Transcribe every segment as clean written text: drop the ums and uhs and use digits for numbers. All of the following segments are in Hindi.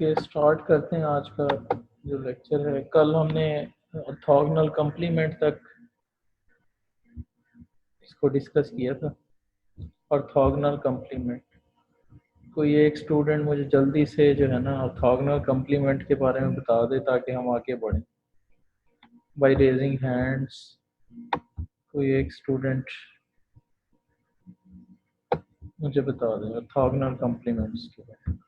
ओके, स्टार्ट करते हैं आज का जो लेक्चर है। कल हमने ऑर्थोगोनल कम्प्लीमेंट तक इसको डिस्कस किया था। ऑर्थोगोनल कम्प्लीमेंट, कोई एक स्टूडेंट मुझे जल्दी से जो है ना ऑर्थोगोनल कम्प्लीमेंट के बारे में बता दे ताकि हम आगे बढ़ें बाय रेजिंग हैंड्स। कोई एक स्टूडेंट मुझे बता दे ऑर्थोगोनल कम्प्लीमेंट्स के बारे में।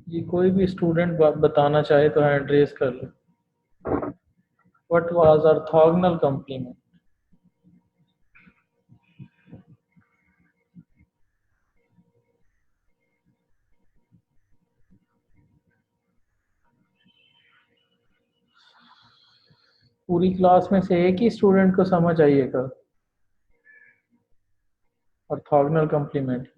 ये कोई भी स्टूडेंट बताना चाहे तो हैंड रेज कर ले। What was orthogonal complement? पूरी क्लास में से एक ही स्टूडेंट को समझ आइएगा ऑर्थोगोनल कम्प्लीमेंट।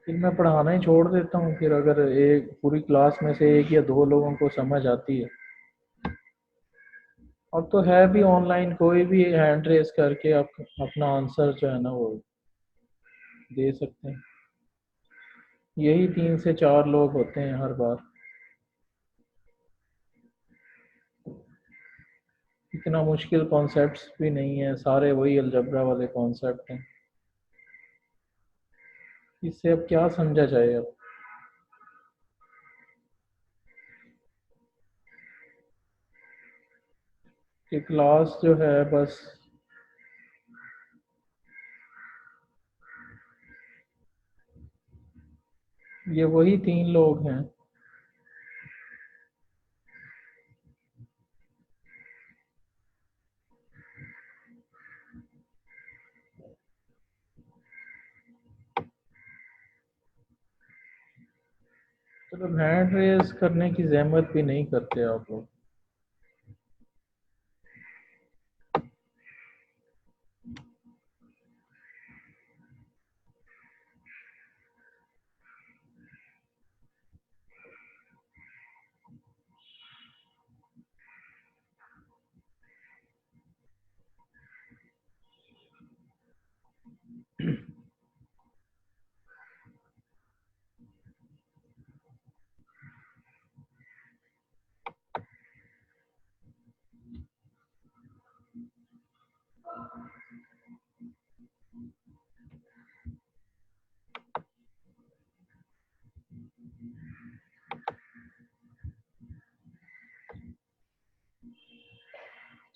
फिर मैं पढ़ाना ही छोड़ देता हूँ। फिर अगर एक पूरी क्लास में से एक या दो लोगों को समझ आती है। अब तो है भी ऑनलाइन, कोई भी हैंड रेस करके आप अपना आंसर जो है ना वो दे सकते हैं। यही 3 से 4 लोग होते हैं हर बार। इतना मुश्किल कॉन्सेप्ट्स भी नहीं है, सारे वही अलजबरा वाले कॉन्सेप्ट हैं। इससे अब क्या समझा जाए? अब कि क्लास जो है बस ये वही 3 लोग हैं। चलो, हैंड रेस करने की जहमत भी नहीं करते आप लोग।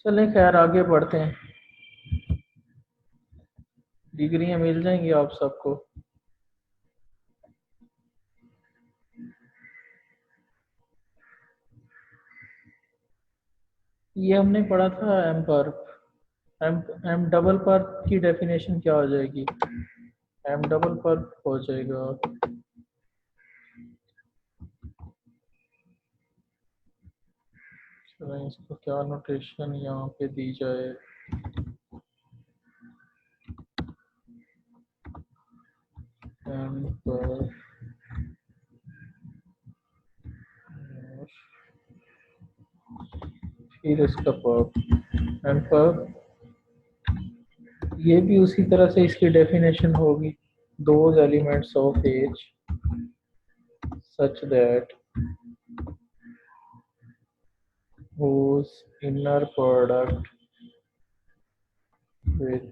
चलें, खैर आगे बढ़ते हैं। डिग्रियां मिल जाएंगी आप सबको। ये हमने पढ़ा था एम पर। एम एम डबल पर की डेफिनेशन क्या हो जाएगी? एम डबल पर हो जाएगा चलें, इसको क्या नोटेशन यहाँ पे दी जाए? एम पर फिर इसका पर एम पर, ये भी उसी तरह से इसकी डेफिनेशन होगी। Those elements of H such that whose inner product with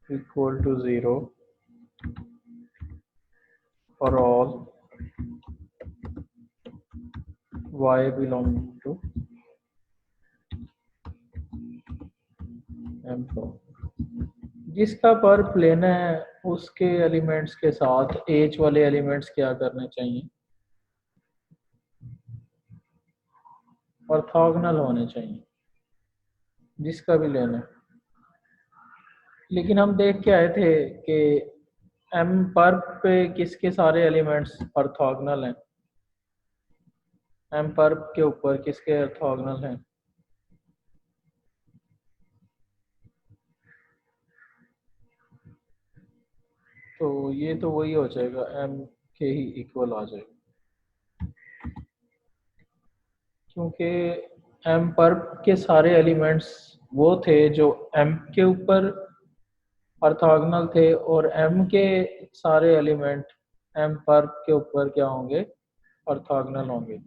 equal to 0 for all y belonging to M. जिसका पर्प लेना है उसके एलिमेंट्स के साथ एज वाले एलिमेंट्स क्या करने चाहिए, ऑर्थोगोनल होने चाहिए जिसका भी लेना है। लेकिन हम देख के आए थे कि एम पर्प पे किसके सारे एलिमेंट्स ऑर्थोगोनल हैं, एम पर्प के ऊपर किसके ऑर्थोगोनल हैं। तो ये तो वही हो जाएगा, एम के ही इक्वल आ जाएगा, क्योंकि एम पर्प के सारे एलिमेंट्स वो थे जो एम के ऊपर ऑर्थोगोनल थे, और एम के सारे एलिमेंट एम पर्प के ऊपर क्या होंगे, ऑर्थोगोनल होंगे।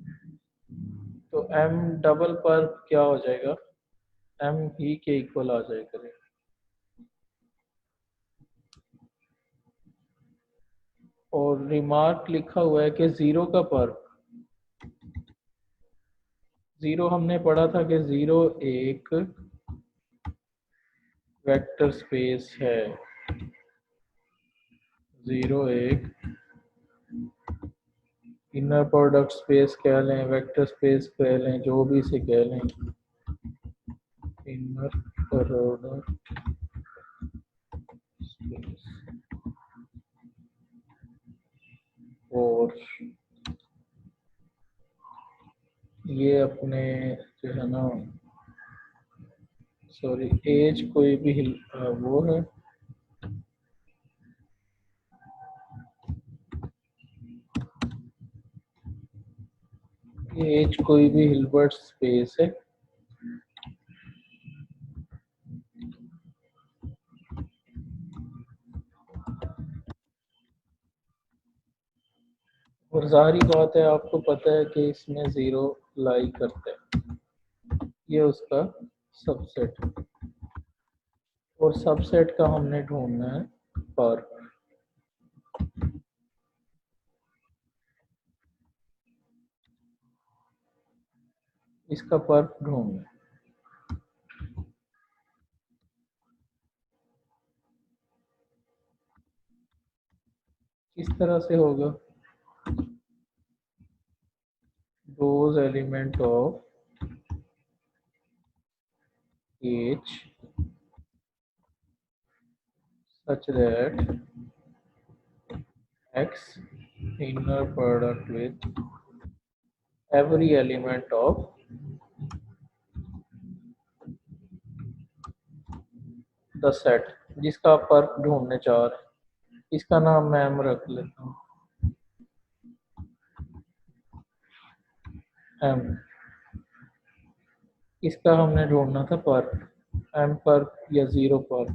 तो एम डबल पर्प क्या हो जाएगा, एम ही के इक्वल आ जाएगा। और रिमार्क लिखा हुआ है कि जीरो का पर्प, जीरो हमने पढ़ा था कि जीरो एक वेक्टर स्पेस है, जीरो एक इनर प्रोडक्ट स्पेस कह लें, वेक्टर स्पेस कह लें, जो भी से कह लें, इनर प्रोडक्ट स्पेस। और ये अपने जो है ना, सॉरी, एज कोई भी वो है, ये एज कोई भी हिल्बर्ट स्पेस है। और जाहिर बात है आपको पता है कि इसमें जीरो लाई करता है, ये उसका सबसेट है। और सबसेट का हमने ढूंढना है पर, इसका पर्क ढूंढना है। किस तरह से होगा, those element of H such that X inner product with every element of the set, जिसका आप पर्क ढूंढने चाह रहे हैं। इसका नाम मैं एम रख लेता हूँ, एम। इसका हमने ढूंढना था पर्क, एम पर्क या जीरो पर्क।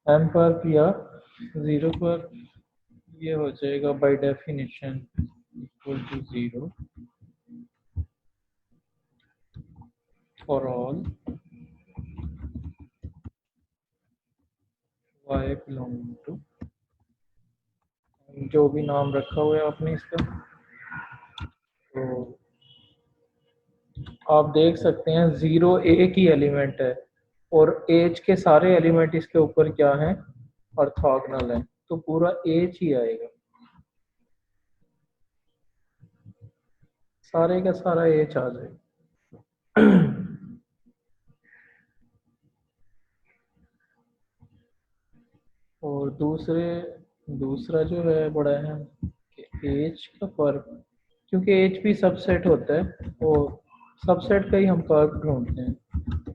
एम पर्क या जीरो पर्क, ये हो जाएगा by definition equal to zero for all y belonging to, जो भी नाम रखा हुआ है आपने इसका। तो आप देख सकते हैं जीरो एक ही एलिमेंट है, और एज के सारे एलिमेंट इसके ऊपर क्या हैं, ऑर्थोगोनल है, तो पूरा एज ही आएगा, सारे का सारा एज आ जाएगा। और दूसरा जो है बड़ा है कि एज का पर्क, क्योंकि एज भी सबसेट होता है, और सबसेट का ही हम पर्क ढूंढते हैं,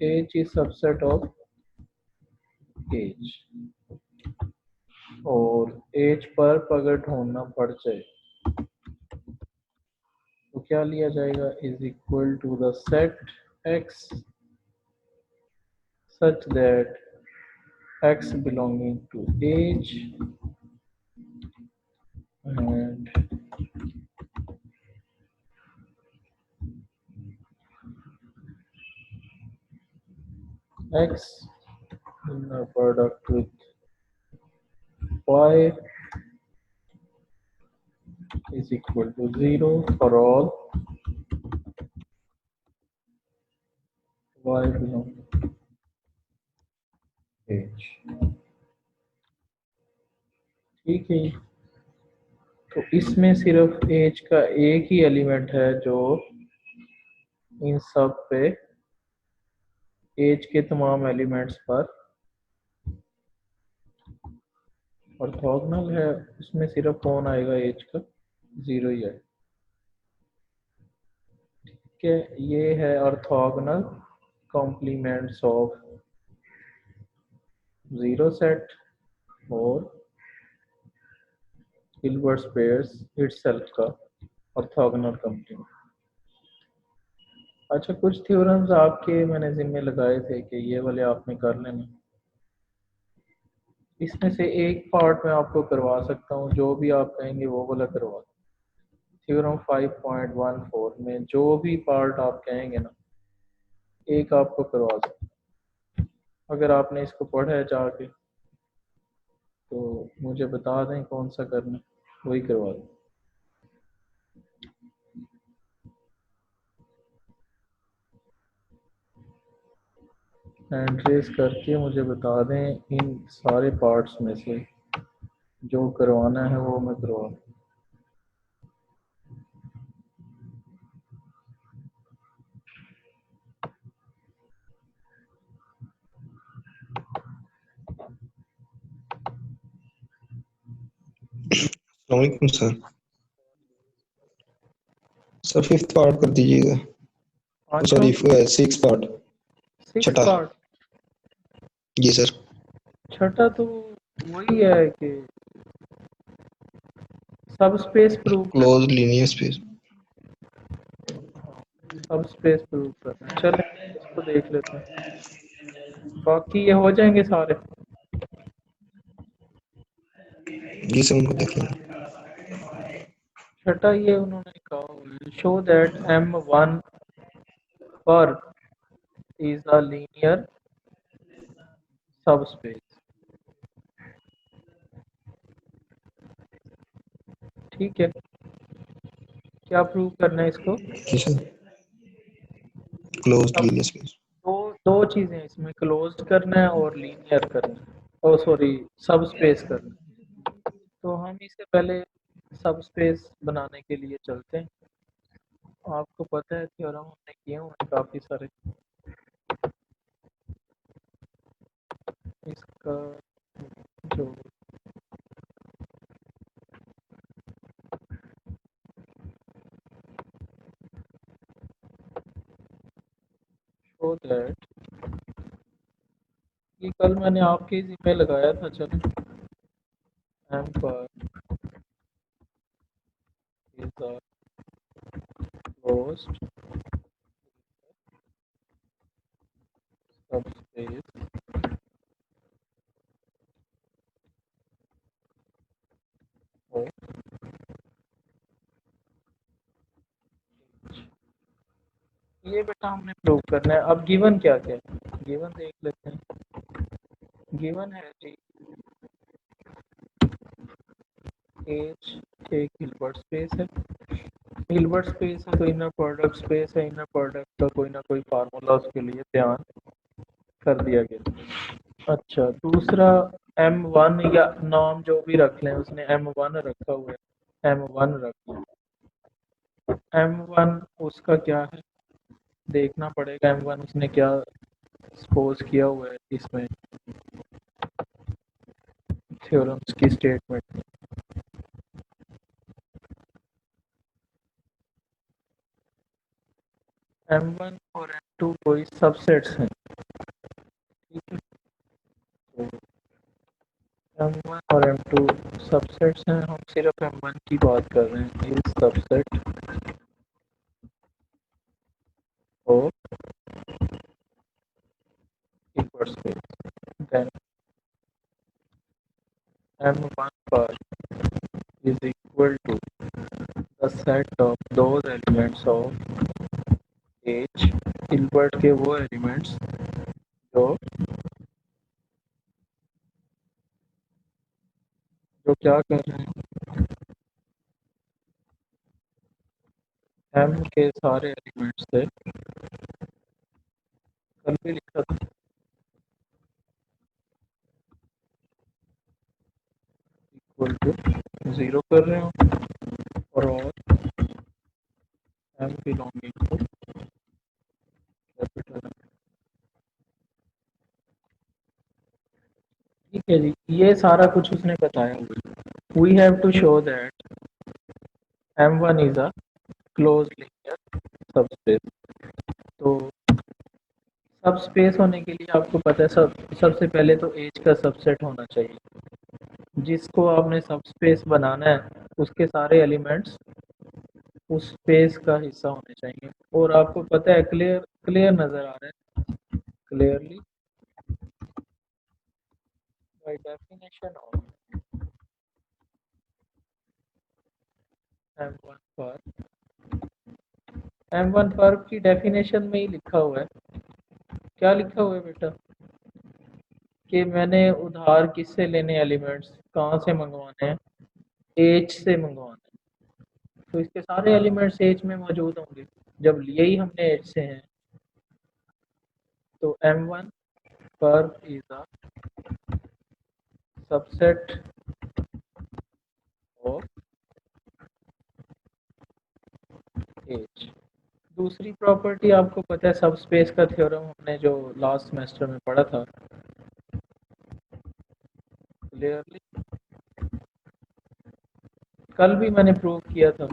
H is subset of H. और एज पर्क अगर ढूंढना पड़ जाए तो क्या लिया जाएगा, is equal to the set x such that x belonging to age and x in a product with y is equal to 0 for all y belong H. ठीक है, तो इसमें सिर्फ एज का एक ही एलिमेंट है जो इन सब पे, एज के तमाम एलिमेंट्स पर ऑर्थोगोनल है। उसमें सिर्फ कौन आएगा एज का, जीरो ही है। कि ये है orthogonal complements of zero set और हिल्बर्ट स्पेयर्स इटसेल्फ का ऑर्थोगोनल कॉम्प्लीमेंट। अच्छा, कुछ थ्योरम्स आपके मैंने जिम्मे लगाए थे कि ये वाले आपने कर लेना। इसमें से एक पार्ट मैं आपको करवा सकता हूँ, जो भी आप कहेंगे वो वाला करवा। थ्योरम 5.14 में जो भी पार्ट आप कहेंगे ना, एक आपको करवा सकता हूँ। अगर आपने इसको पढ़ा है जाके तो मुझे बता दें कौन सा करना, वही करवा दें। हैंड रेस करके मुझे बता दें इन सारे पार्ट्स में से जो करवाना है वो मैं करवा दूँ। अस्सलामुअलैकुम सर। सर फिफ्थ पार्ट कर दीजिएगा। पांचवा, सॉरी, सिक्स पार्ट, सिक्स छठा। पार्ट। जी सर। छठा तो वही है कि सब स्पेस प्रूव कर, क्लोज लीनियर स्पेस। सब स्पेस प्रूव करना। चले इसको देख लेते हैं, बाकी ये हो जाएंगे सारे। जी सर, उनको देख लेना। छठा ये उन्होंने कहा, शो दैट M1 पर इज अ लीनियर सब स्पेस। ठीक है, क्या प्रूव करना है इसको? जी सर, क्लोज अब लीनियर स्पेस। दो दो चीजें इसमें, क्लोज्ड करना है और लीनियर करना है, ओ सॉरी सब स्पेस करना है। तो हम इसे पहले सब स्पेस बनाने के लिए चलते हैं। आपको पता है थ्योरम हमने किए हुए हैं काफी सारे। इसका जो शो दैट, ये कल मैंने आपके जिम्मे लगाया था। चलो, M perp is a closed सब स्पेस और ये बेटा हमने प्रूव करना है। अब गिवन क्या क्या है, गिवन देख लेते हैं। गिवन है जी एच एक हिल्बर्ट स्पेस है। हिल्बर्ट स्पेस है तो इनर प्रोडक्ट स्पेस है। इनर प्रोडक्ट का कोई ना कोई फार्मूला उसके लिए बयान कर दिया गया। अच्छा, दूसरा M1 या नाम जो भी रख लें, उसने M1 रखा हुआ है, M1 रख लें। M1 उसका क्या है देखना पड़ेगा। M1 उसने क्या सपोज किया हुआ है इसमें थ्योरम्स की स्टेटमेंट में। M1 और M2 कोई सबसेट्स हैं। ठीक है, तो M1 और M2 सबसेट्स हैं। हम सिर्फ M1 की बात कर रहे हैं। इस सबसेट और इक्वल स्पेस, देन M1 पर is equal to the set of those elements of H, Hilbert के वो एलिमेंट्स जो जो क्या कर रहे हैं, M के सारे एलिमेंट्स से कल भी लिखा था, इक्वल टू 0 कर रहे हो और एम बिलोंगिंग टू कैपिटल। ठीक है जी, ये सारा कुछ उसने बताया हुआ। We have to show that M1 is a close linear subspace. तो सब स्पेस होने के लिए आपको पता है सबसे पहले तो एज का सबसेट होना चाहिए। जिसको आपने सब स्पेस बनाना है उसके सारे एलिमेंट्स उस स्पेस का हिस्सा होने चाहिए। और आपको पता है, क्लियर क्लियर नजर आ रहा है, clearly by definition of M1 पर M1 पर की डेफिनेशन में ही लिखा हुआ है। क्या लिखा हुआ है बेटा? कि मैंने उधार किससे लेने एलिमेंट्स, कहाँ से मंगवाने हैं? एच से मंगवाने हैं। तो इसके सारे एलिमेंट्स एच में मौजूद होंगे जब लिए ही हमने एच से हैं। तो M1 पर is a subset of H. दूसरी प्रॉपर्टी आपको पता है, सब स्पेस का थ्योरम हमने जो लास्ट सेमेस्टर में पढ़ा था क्लियरली, कल भी मैंने प्रूव किया था।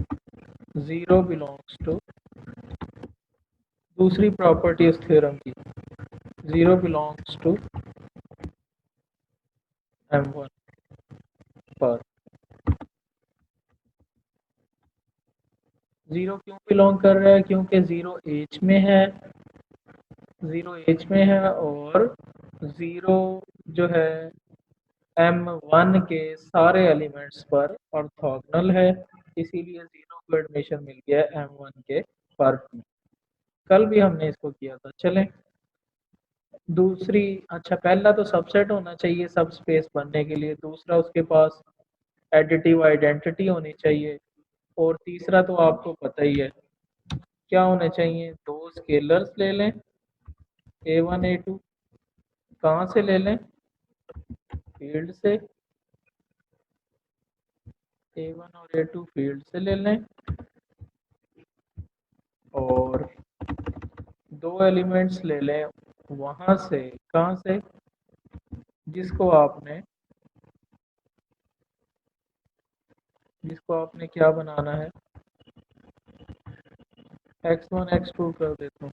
0 बिलोंग्स टू, दूसरी प्रॉपर्टी उस थ्योरम की, 0 बिलोंग्स टू M1 पर। 0 क्यों बिलोंग कर रहा है? क्योंकि 0 एच में है, 0 एच में है और 0 जो है M1 के सारे एलिमेंट्स पर ऑर्थोगोनल है। इसीलिए 0 को एडमिशन मिल गया है M1 के पर्प में। कल भी हमने इसको किया था। चलें दूसरी, अच्छा पहला तो सबसेट होना चाहिए सब स्पेस बनने के लिए, दूसरा उसके पास एडिटिव आइडेंटिटी होनी चाहिए, और तीसरा तो आपको पता ही है क्या होने चाहिए। दो स्केलर्स ले लें, A1 A2। कहाँ से ले लें? फील्ड से। A1 और A2 फील्ड से ले लें और दो एलिमेंट्स ले लें वहां से। कहाँ से? जिसको आपने क्या बनाना है, x1 x2 कर देता हूँ,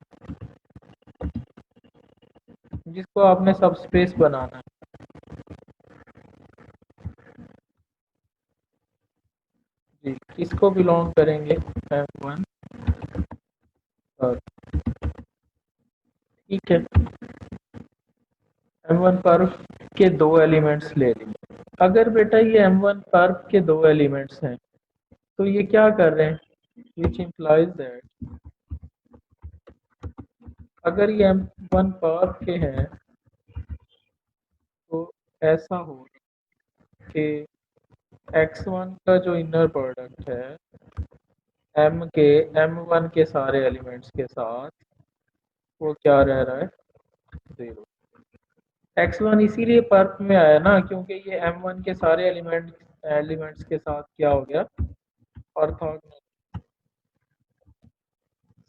जिसको आपने सब स्पेस बनाना है। जी, किसको बिलोंग करेंगे? M1 पर। ठीक है, M1 पर के दो एलिमेंट्स ले लिए। अगर बेटा ये M1 पर के दो एलिमेंट्स हैं तो ये क्या कर रहे हैं? विच इम्प्लाइज दैट अगर ये M1 पर के हैं तो ऐसा हो कि x1 का जो इनर प्रोडक्ट है M1 के सारे एलिमेंट्स के साथ, वो क्या रह रहा है? 0। x1 इसीलिए पर्प में आया ना, क्योंकि ये M1 के सारे एलिमेंट्स के साथ क्या हो गया? ऑर्थोगोनल।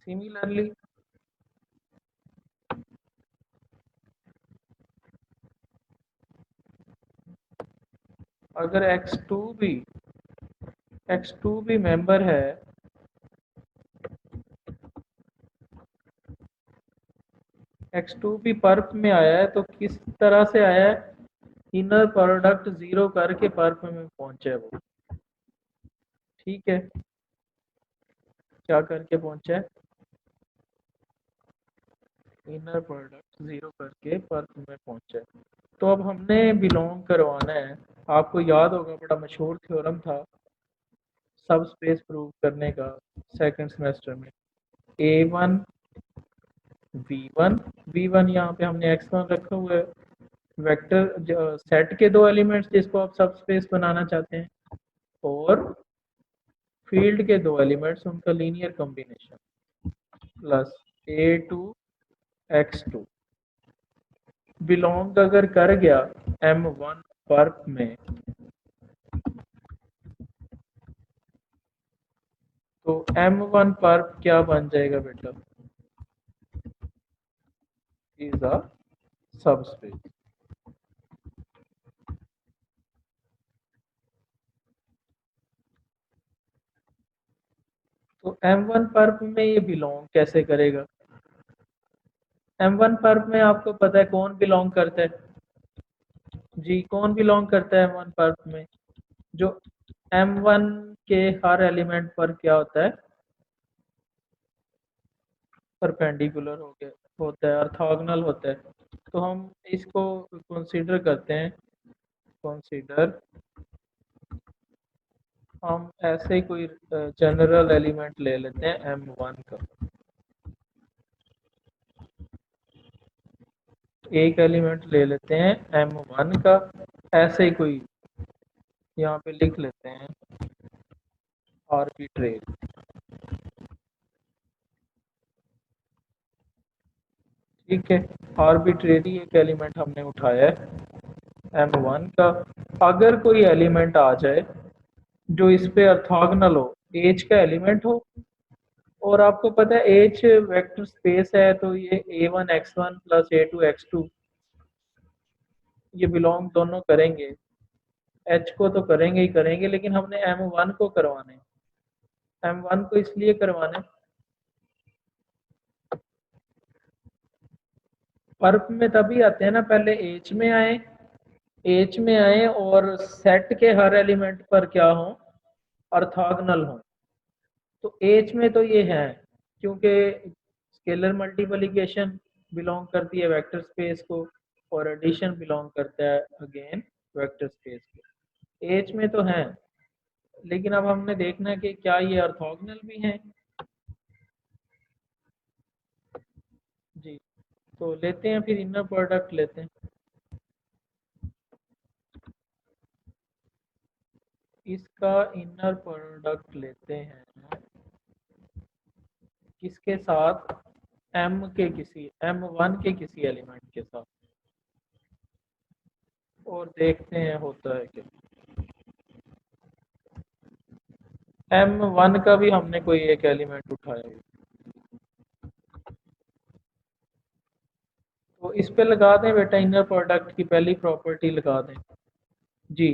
सिमिलरली अगर x2 भी मेंबर है, x2 भी पर्प में आया है, तो किस तरह से आया है? इनर प्रोडक्ट 0 करके पर्प में पहुंचे वो। ठीक है, क्या करके पहुंचा है? इनर प्रोडक्ट 0 करके पर्प में पहुंचा है। तो अब हमने बिलोंग करवाना है। आपको याद होगा बड़ा मशहूर थ्योरम था सब स्पेस प्रूव करने का सेकंड सेमेस्टर में, A1 V1। V1 यहाँ पे हमने x1 रखा हुआ है, वेक्टर सेट के दो एलिमेंट्स जिसको आप सब स्पेस बनाना चाहते हैं, और फील्ड के दो एलिमेंट्स उनका linear combination, plus A2 x2। Belong अगर कर गया M1 पर्प में, तो M1 पर्प क्या बन जाएगा बेटा? Is a subspace. तो M1 पर्प में ये बिलोंग कैसे करेगा? M1 पर्प में आपको पता है कौन बिलोंग करता है? जी, कौन बिलोंग करता है M1 पर्प में? जो M1 के हर एलिमेंट पर क्या होता है? परपेंडिकुलर हो गया होता है, ऑर्थोगोनल होता है। तो हम इसको कंसीडर करते हैं, कंसीडर हम ऐसे ही कोई जनरल एलिमेंट ले लेते हैं M1 का। एक एलिमेंट ले लेते हैं M1 का, ऐसे ही कोई यहाँ पे लिख लेते हैं आर्बिट्रेरी। ठीक है, आर्बिट्रेरी एक एलिमेंट हमने उठाया है M1 का। अगर कोई एलिमेंट आ जाए जो इस पे ऑर्थोगोनल हो, एज का एलिमेंट हो, और आपको पता है एच वेक्टर स्पेस है, तो ये A1 x1 plus A2 x2 ये बिलोंग दोनों करेंगे। एच को तो करेंगे ही करेंगे, लेकिन हमने M1 को करवाने, M1 को इसलिए करवाना, पर्प में तभी आते हैं ना, पहले एच में आए, एच में आए और सेट के हर एलिमेंट पर क्या हो? ऑर्थोगोनल हो। तो एच में तो ये है, क्योंकि स्केलर मल्टीप्लिकेशन बिलोंग करती है वेक्टर स्पेस को, और एडिशन बिलोंग करता है अगेन वेक्टर स्पेस को। एच में तो है, लेकिन अब हमने देखना है कि क्या ये ऑर्थोगोनल भी हैं। जी, तो लेते हैं फिर इनर प्रोडक्ट लेते हैं। इसका इनर प्रोडक्ट लेते हैं किसके साथ? M1 के किसी एलिमेंट के साथ, और देखते हैं होता है क्या। M1 का भी हमने कोई एक एलिमेंट उठाया है, तो इस पे लगा दें बेटा इनर प्रोडक्ट की पहली प्रॉपर्टी लगा दें। जी,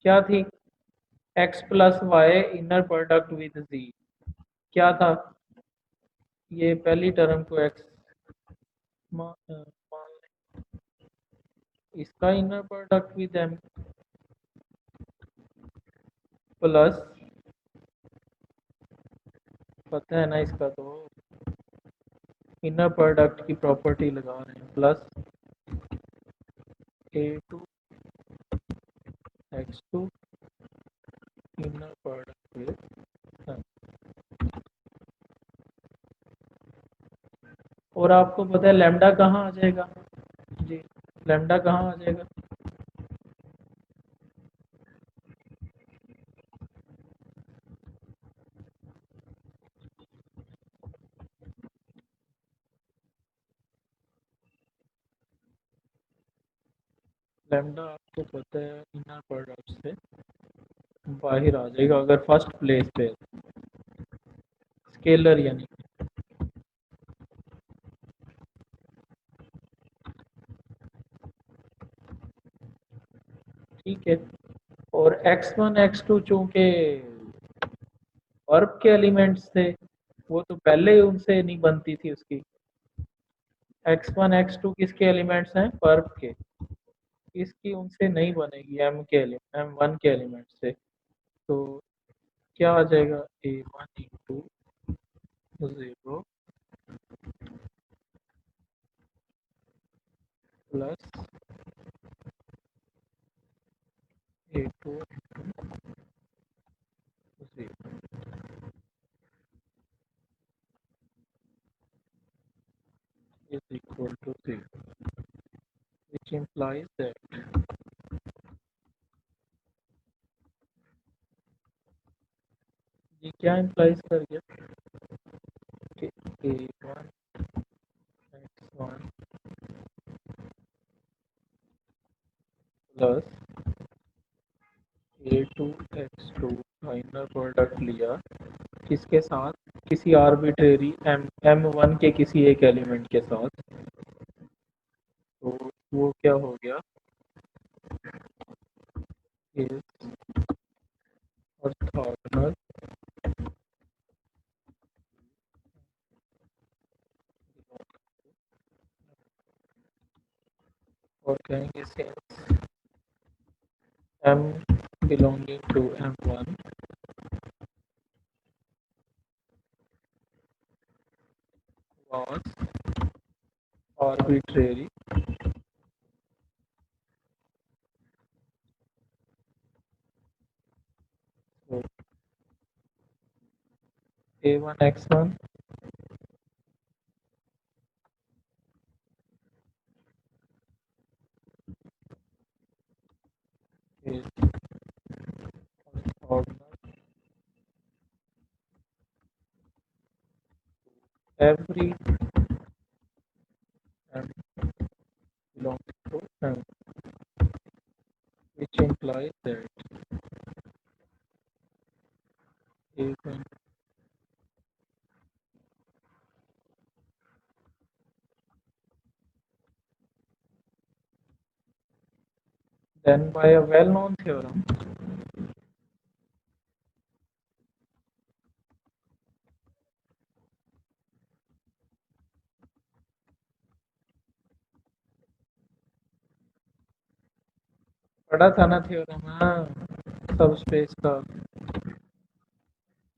क्या थी? x plus y inner product with z, क्या था? ये पहली टर्म को x मान लें, इसका inner product with m plus, पता है ना इसका, तो इनर प्रोडक्ट की प्रॉपर्टी लगा रहे हैं, plus A2 x2 inner product with m। और आपको पता है लैम्डा कहाँ आ जाएगा? जी, लैम्डा कहाँ आ जाएगा? लैम्डा आपको पता है इनर प्रोडक्ट से बाहर आ जाएगा अगर फर्स्ट प्लेस पे, स्केलर यानी। ठीक है, और x1 x2 चूंकि वर्ब के एलिमेंट्स थे, वो तो पहले ही उनसे नहीं बनती थी उसकी। x1 x2 किसके एलिमेंट्स हैं? वर्ब के। इसकी उनसे नहीं बनेगी M1 के एलिमेंट से। तो क्या आ जाएगा? A1 × 0 plus A2 × 0 is equal to 0, which implies that ये क्या implies कर गया कि A1 x1 प्लस A2X2 का इनर प्रोडक्ट लिया किसके साथ, किसी आर्बिट्रेरी M1 के किसी एक एलिमेंट के साथ, तो वो क्या हो गया, इज ऑर्थोगोनल और कहेंगे since M belonging to M1 was arbitrary, so A1X1 is orthogonal every M belongs to M, which implies that A1 then by a well-known theorem पढ़ा था ना थ्योरम, हाँ सब स्पेस का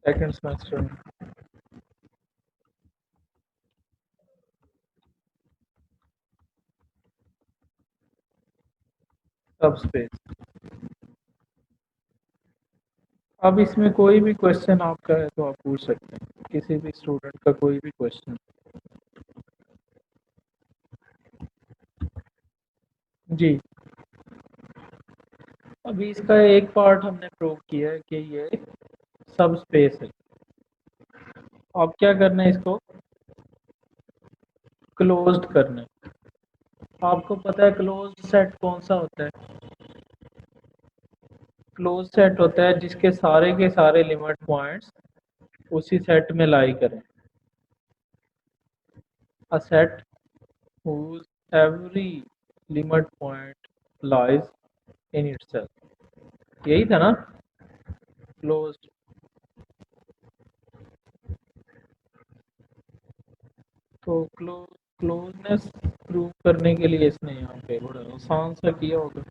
सेकंड सेमेस्टर में। सब स्पेस। अब इसमें कोई भी क्वेश्चन आपका है तो आप पूछ सकते हैं, किसी भी स्टूडेंट का कोई भी क्वेश्चन। जी अभी इसका एक पार्ट हमने प्रूव किया है कि ये सब स्पेस है। अब क्या करना है, इसको क्लोज्ड करना है। आपको पता है क्लोज्ड सेट कौन सा होता है? क्लोज सेट होता है जिसके सारे के सारे लिमिट पॉइंट्स उसी सेट में लाई करें। A set whose every limit point lies in itself, यही था ना क्लोज्ड। तो क्लोजनेस प्रूव करने के लिए इसने यहाँ पे बड़ा आसान सा किया होगा।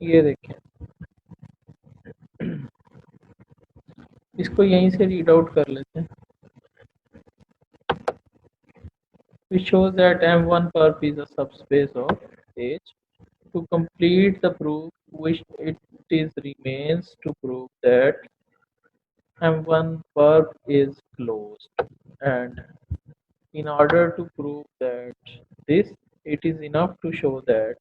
ये देखें, इसको यहीं से रीड आउट कर लेते हैं। Which shows that M1 perp is a subspace of H. To complete the proof, which it is remains to prove that M1 perp is closed, and in order to prove that this, it is enough to show that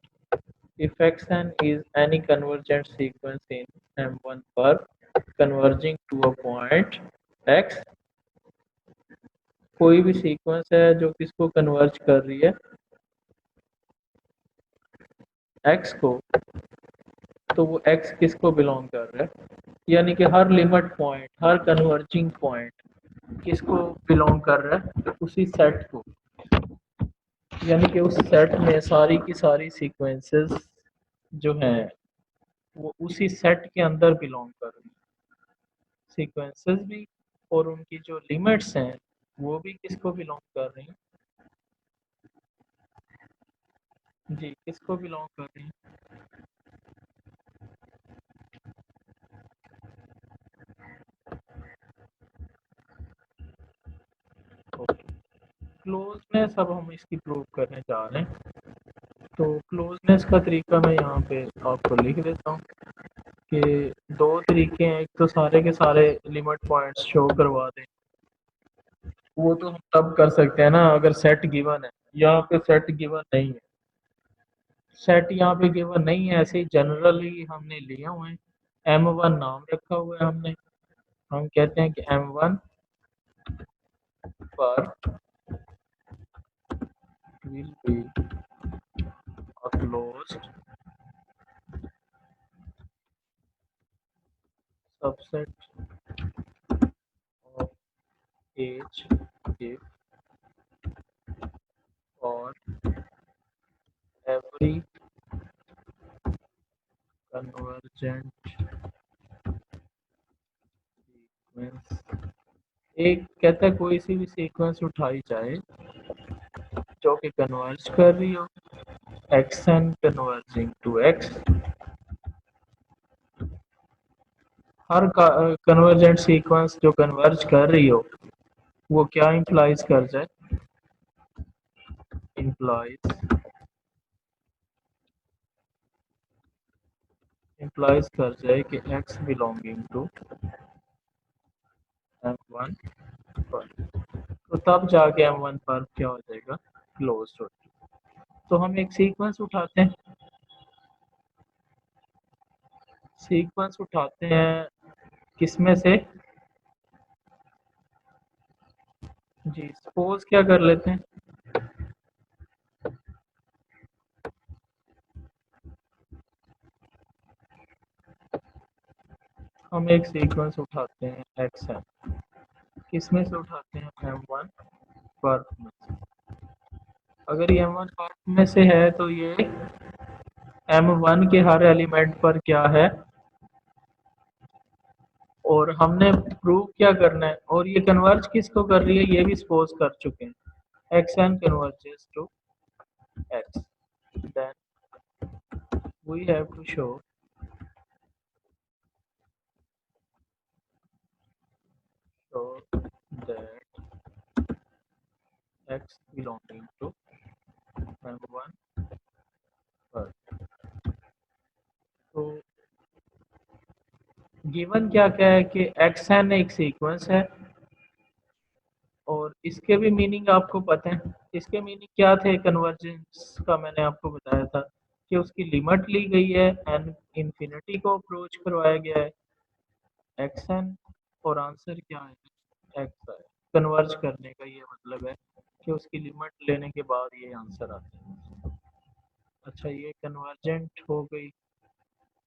if Xn is any convergent sequence in M1 perp converging to a point X, कोई भी सीक्वेंस है जो किसको कन्वर्ज कर रही है, X को, तो वो X किसको बिलोंग कर रहा है, यानी कि हर लिमिट पॉइंट, हर कन्वर्जिंग पॉइंट किसको बिलोंग कर रहा है, उसी सेट को। यानी कि उस सेट में सारी की सारी सीक्वेंसेस जो हैं वो उसी सेट के अंदर बिलोंग कर रही हैं, सीक्वेंसेस भी और उनकी जो लिमिट्स हैं वो भी किसको बिलोंग कर रही हैं, जी किसको बिलोंग कर रही हैं, क्लोजनेस अब हम इसकी प्रूव करने जा रहे हैं। तो क्लोजनेस का तरीका मैं यहाँ पे आपको लिख देता हूँ कि दो तरीके हैं। एक तो सारे के सारे लिमिट पॉइंट्स शो करवा दें, वो तो हम तब कर सकते हैं ना अगर सेट गिवन है। यहाँ पे सेट गिवन नहीं है, सेट यहाँ पे गिवन नहीं है, ऐसे ही जनरली हमने लिया हुआ है। M1 नाम रखा हुआ है हमने, हम कहते हैं कि M1 पर will be a closed subset of H if for every convergent sequence। एक कहता है कोई सी भी सीक्वेंस उठाई जाए जो कि कन्वर्ज कर रही हो, xn कन्वर्जिंग टू x, हर कन्वर्जेंट सीक्वेंस जो कन्वर्ज कर रही हो वो क्या इंप्लाइज कर जाए, इंप्लाइज कर जाए कि x बिलोंगिंग टू m1 पर, तो तब जाके m1 पर क्या हो जाएगा, क्लोज हो जाएगा। तो हम एक सीक्वेंस उठाते हैं किसमें से, जी सपोज क्या कर लेते हैं, हम एक सीक्वेंस उठाते हैं xn, किसमें से उठाते हैं, m1 पर में से। अगर ये m1 पर में से है तो ये m1 के हर एलिमेंट पर क्या है, और हमने प्रूव क्या करना है, और ये कन्वर्ज किसको कर रही है ये भी सपोज कर चुके हैं, xn converges to x, then we have to show that x belonging to m1 पर। तो गिवन क्या क्या है कि xn एक सीक्वेंस है, और इसके भी मीनिंग आपको पता है, इसके मीनिंग क्या थे कन्वर्जेंस का, मैंने आपको बताया था कि उसकी लिमिट ली गई है, n इंफिनिटी को अप्रोच करवाया गया है xn, और आंसर क्या है, x है। कन्वर्ज करने का ये मतलब है कि उसकी लिमिट लेने के बाद ये आंसर आता है। अच्छा ये कन्वर्जेंट हो गई,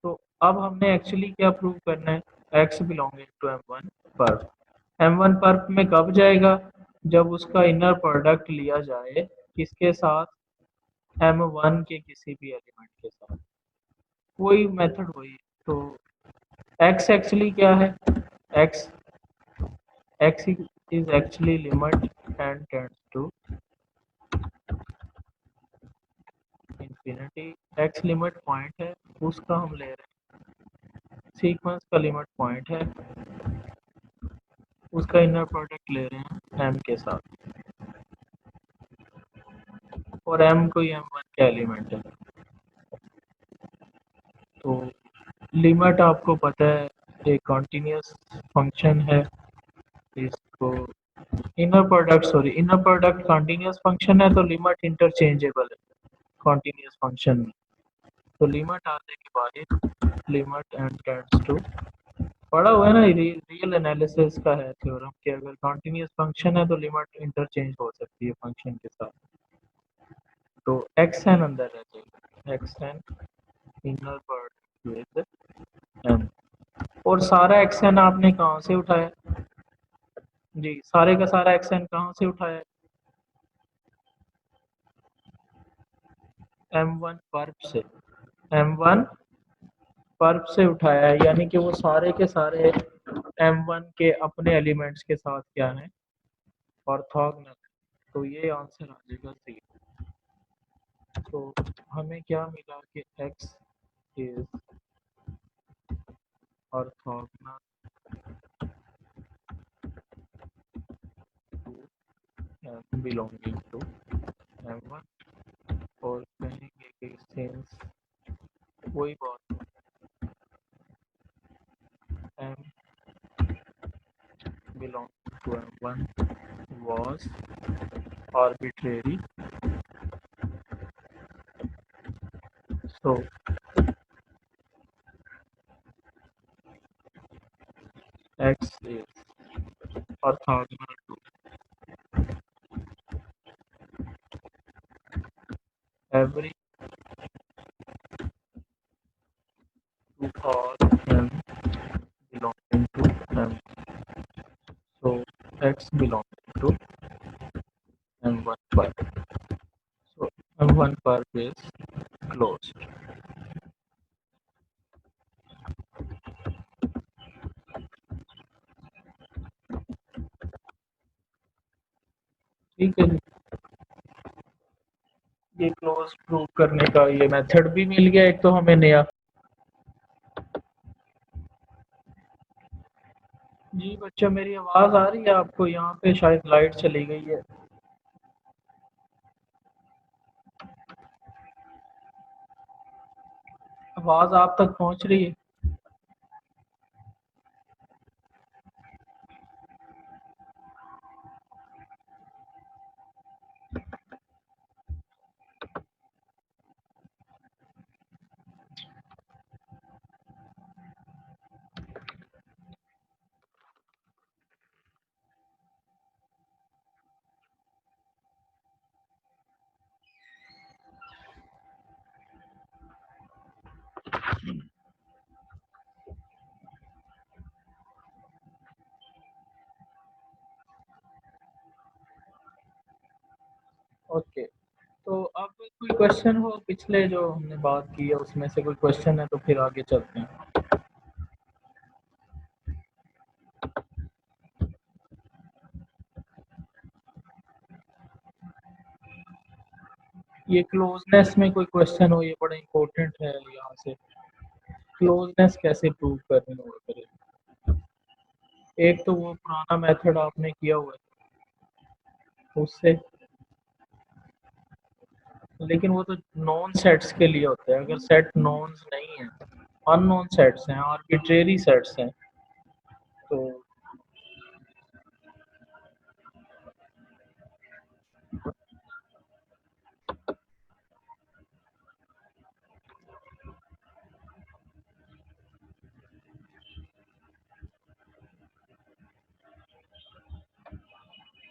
तो अब हमने एक्चुअली क्या प्रूव करना है, x बिलोंगिंग टू m1 पर। m1 पर में कब जाएगा, जब उसका इनर प्रोडक्ट लिया जाए किसके साथ, m1 के किसी भी एलिमेंट के साथ, वही मेथड वही। तो x एक्चुअली क्या है, x x is actually limit n tends to infinity, x limit point है उसका हम ले रहे हैं, सीक्वेंस का लिमिट पॉइंट है उसका इनर प्रोडक्ट ले रहे हैं m के साथ, और m कोई m1 का एलिमेंट है। तो लिमिट आपको पता है एक कॉन्टिन्यूस फंक्शन है, इसको इनर प्रोडक्ट कॉन्टिन्यूस फंक्शन है, तो लिमिट इंटरचेंजेबल है कॉन्टिन्यूस फंक्शन में। तो लिमिट आने के बाद लिमिट n टेंड्स टू, पढ़ा हुआ है ना, रियल एनालिसिस का है थ्योरम कि अगर कॉन्टिन्यूस फंक्शन है तो लिमिट इंटरचेंज हो सकती है फंक्शन के साथ। तो xn अंदर रह जाएगा, xn inner product with m, और सारा xn आपने कहाँ से उठाया, जी सारे का सारा xn कहाँ से उठाया, m1 पर्प से, m1 पर्प से उठाया है, यानी कि वो सारे के सारे m1 के अपने एलिमेंट्स के साथ क्या है, ऑर्थोगोनल। तो ये आंसर आ जाएगा सी। तो हमें क्या मिला कि x is orthogonal to belonging to m1, और कहेंगे कि सिंस वही बात m belonging to m1 was arbitrary, so x is orthogonal to every to all m belonging to m. So x belonging to m1 bar. So m1 bar is closed. ठीक है जी, ये क्लोज प्रूव करने का ये मेथड भी मिल गया एक तो हमें नया। जी बच्चा, मेरी आवाज आ रही है आपको? यहाँ पे शायद लाइट चली गई है। आवाज आप तक पहुंच रही है? ओके, तो अब कोई क्वेश्चन हो पिछले जो हमने बात की है उसमें से कोई क्वेश्चन है तो फिर आगे चलते हैं। ये क्लोजनेस में कोई क्वेश्चन हो, ये बड़ा इम्पोर्टेंट है। यहाँ से क्लोजनेस कैसे प्रूव करनी होगा करें। एक तो वो पुराना मेथड आपने किया हुआ है उससे, लेकिन वो तो नॉन सेट्स के लिए होता है। अगर सेट नॉन्स नहीं है, अननोन सेट्स हैं, आर्बिट्रेरी सेट्स हैं, तो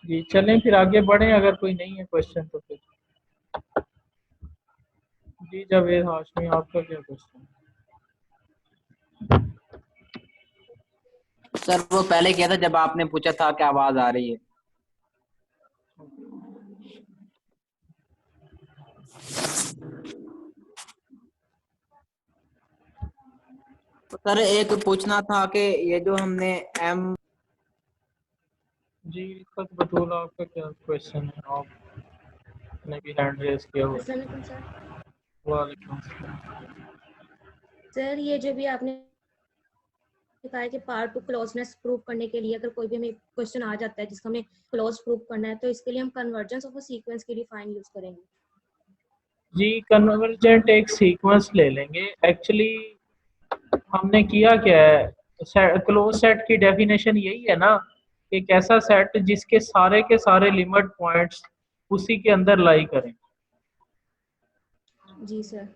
जी चलें फिर आगे बढ़ें। अगर कोई नहीं है क्वेश्चन तो फिर जी जावेद हाशमी, आपका क्या क्वेश्चन? सर वो पहले किया था जब आपने पूछा था कि आवाज आ रही है। तो सर एक पूछना था कि ये जो हमने एम जी इल्फत बतूल, आपका क्या क्वेश्चन है? आपने भी हैंड रेज किया हुआ है। अस्सलाम वालेकुम सर। वालेकुम अस्सलाम। सर ये जो भी आपने कहा है कि पार्ट टू क्लोजनेस प्रूव करने के लिए अगर कोई भी हमें क्वेश्चन आ जाता है जिसका हमें क्लोज प्रूव करना है, तो इसके लिए हम कन्वर्जेंस ऑफ अ सीक्वेंस की डिफाइन यूज करेंगे। जी कन्वर्जेंट एक सीक्वेंस ले लेंगे। एक्चुअली हमने किया क्या है, क्लोज सेट की डेफिनेशन यही है ना, एक ऐसा सेट जिसके सारे के सारे लिमिट पॉइंट्स उसी के अंदर लाई करें। जी सर।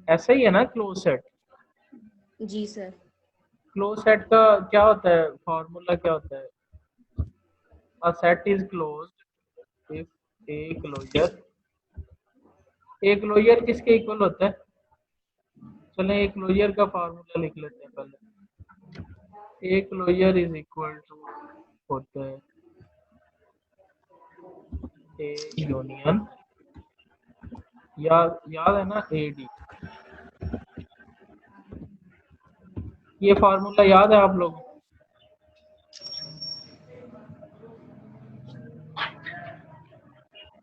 ऐसा ही है ना क्लोज सेट? जी सर। क्लोज सेट का क्या होता है, फॉर्मूला क्या होता है? A set is closed if A closure किसके इक्वल होता है? चलें एक क्लोजर का फार्मूला लिख लेते हैं पहले। A closure is equal to होता है ए यूनियन, याद है ना, ए डी। ये फार्मूला याद है आप लोगों को?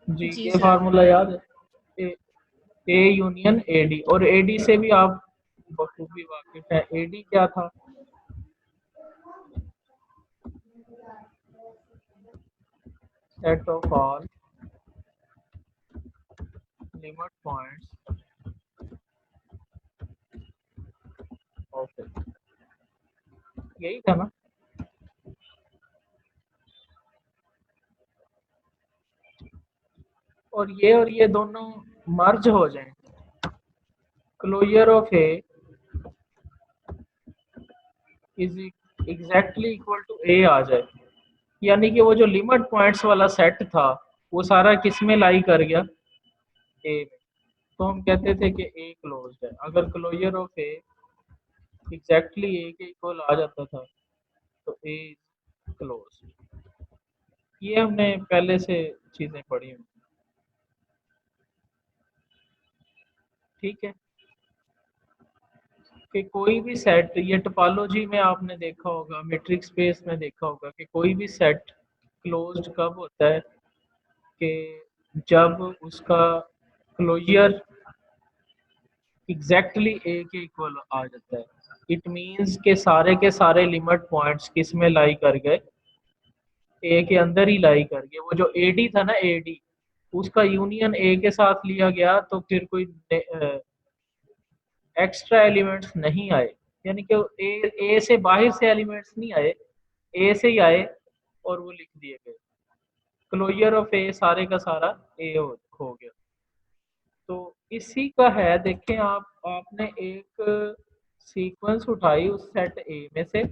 जी जी ये सर। फार्मूला याद है? ए यूनियन ए डी, और ए डी से भी आप बखूबी वाकिफ हैं। ए डी क्या था? Set of all limit points of it, यही था ना? और ये दोनों मर्ज हो जाएं, closure of A is exactly equal to A आ जाए, यानी कि वो जो लिमिट पॉइंट्स वाला सेट था वो सारा किस में लाई कर गया? ए में। तो हम कहते थे कि ए क्लोज्ड है। अगर क्लोजर ऑफ ए एग्जैक्टली ए के इक्वल आ जाता था तो ए इज क्लोज्ड। ये हमने पहले से चीजें पढ़ी हुई, ठीक है। कि कोई भी सेट, ये टोपोलॉजी में आपने देखा होगा, मैट्रिक्स स्पेस में देखा होगा कि कोई भी सेट क्लोज्ड कब होता है कि जब उसका क्लोजर एग्जैक्टली ए के इक्वल आ जाता है। इट मींस के सारे लिमिट पॉइंट्स किस में लाई कर गए, ए के अंदर ही लाई कर गए। वो जो एडी था ना, एडी उसका यूनियन ए के साथ लिया गया तो फिर कोई एक्स्ट्रा एलिमेंट्स नहीं आए, यानी कि ए से बाहर से एलिमेंट्स नहीं आए, ए से ही आए और वो लिख दिए गए। क्लोजर ऑफ ए सारे का सारा ए हो गया। तो इसी का है, देखें आपने एक सीक्वेंस उठाई उस सेट ए में से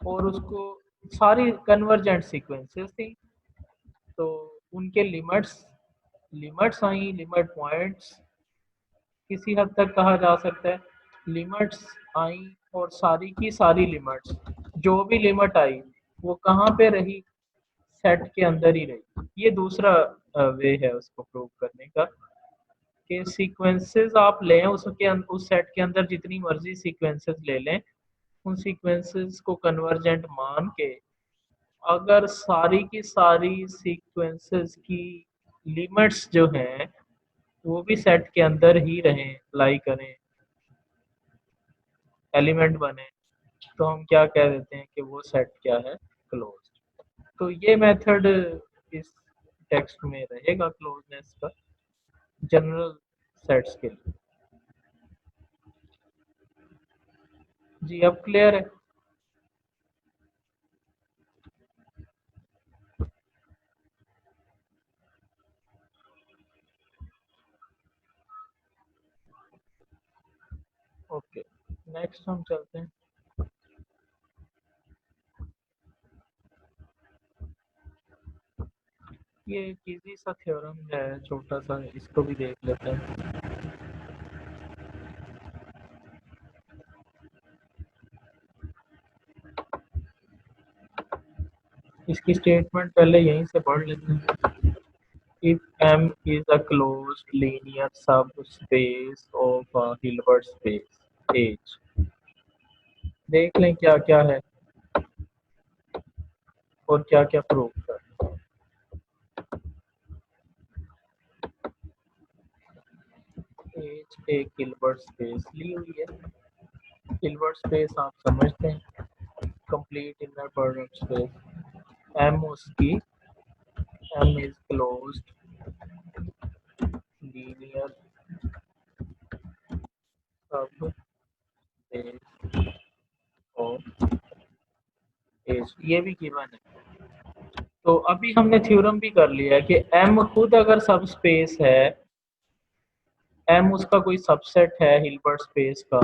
और उसको, सारी कन्वर्जेंट सीक्वेंसेस थी, तो उनके लिमिट्स आई, लिमिट पॉइंट्स किसी हद तक कहा जा सकता है, लिमिट्स आई और सारी की सारी लिमिट्स, जो भी लिमिट आई वो कहाँ पे रही, सेट के अंदर ही रही। ये दूसरा वे है उसको प्रूव करने का कि सीक्वेंसेस आप लें, उस सेट के अंदर जितनी मर्जी सीक्वेंसेस ले लें, उन सीक्वेंसेस को कन्वर्जेंट मान के अगर सारी की सारी सीक्वेंसेस की लिमिट्स जो हैं वो भी सेट के अंदर ही रहें, लाई करें, एलिमेंट बने, तो हम क्या कह देते हैं कि वो सेट क्या है, क्लोज्ड। तो ये मेथड इस टेक्स्ट में रहेगा क्लोजनेस का जनरल सेट्स के लिए। जी अब क्लियर है? ओके, नेक्स्ट हम चलते हैं। ये एक इजी सा थ्योरम है, छोटा सा, इसको भी देख लेते हैं। इसकी स्टेटमेंट पहले यहीं से पढ़ लेते हैं। If M is a closed linear subspace of a Hilbert space H, देख लें क्या क्या है और क्या क्या प्रूव कर। H एक हिल्बर्ट स्पेस ली हुई है। हिल्बर्ट स्पेस आप समझते हैं, complete inner product space. M उसकी, M is closed linear subspace of H, ये भी गिवन है। तो अभी हमने थ्योरम भी कर लिया है कि M खुद अगर सब स्पेस है, M उसका कोई सबसेट है हिल्बर्ट स्पेस का,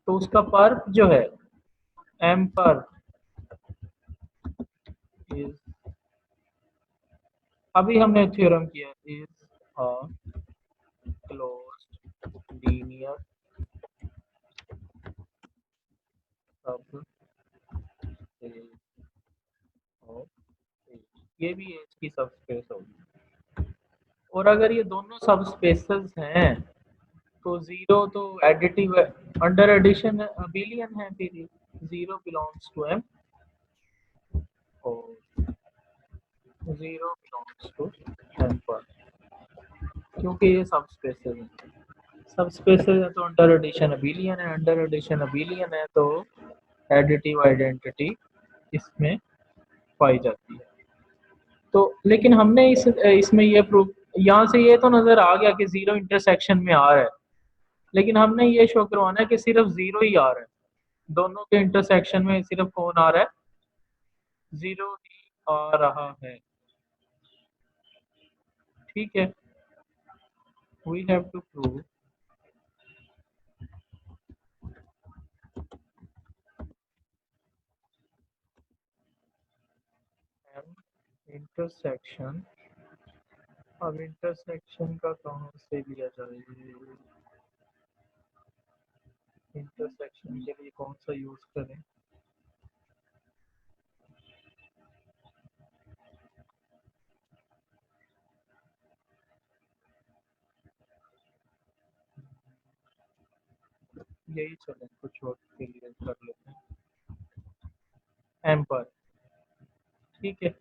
तो उसका पर्प जो है, M पर्प इज, अभी हमने थ्योरम किया, इज अ क्लोज्ड लीनियर सब स्पेस ऑफ H, ये भी H की सब स्पेस होगी। और अगर ये दोनों सब स्पेसेस हैं तो जीरो तो एडिटिव, अंडर एडिशन अबिलियन है, फिर जीरो बिलोंग्स टू M और जीरो बिलोंग्स टू M पर, क्योंकि ये सब स्पेसेस हैं। सब स्पेसेस है तो अंडर एडिशन अबिलियन है, अंडर एडिशन अबिलियन है तो एडिटिव आइडेंटिटी इसमें पाई जाती है। तो लेकिन हमने इसमें ये प्रूफ, यहाँ से ये तो नजर आ गया कि जीरो इंटरसेक्शन में आ रहा है, लेकिन हमने ये शो करवाना है कि सिर्फ जीरो ही आ रहा है, दोनों के इंटरसेक्शन में सिर्फ कौन आ रहा है, जीरो ही आ रहा है, ठीक है। We have to prove M intersection अब इंटरसेक्शन का कहाँ से लिया जाए? इंटरसेक्शन के लिए कौन सा यूज करें? यही चलें, कुछ वक्त के लिए कर लेते हैं। एम पर, ठीक है।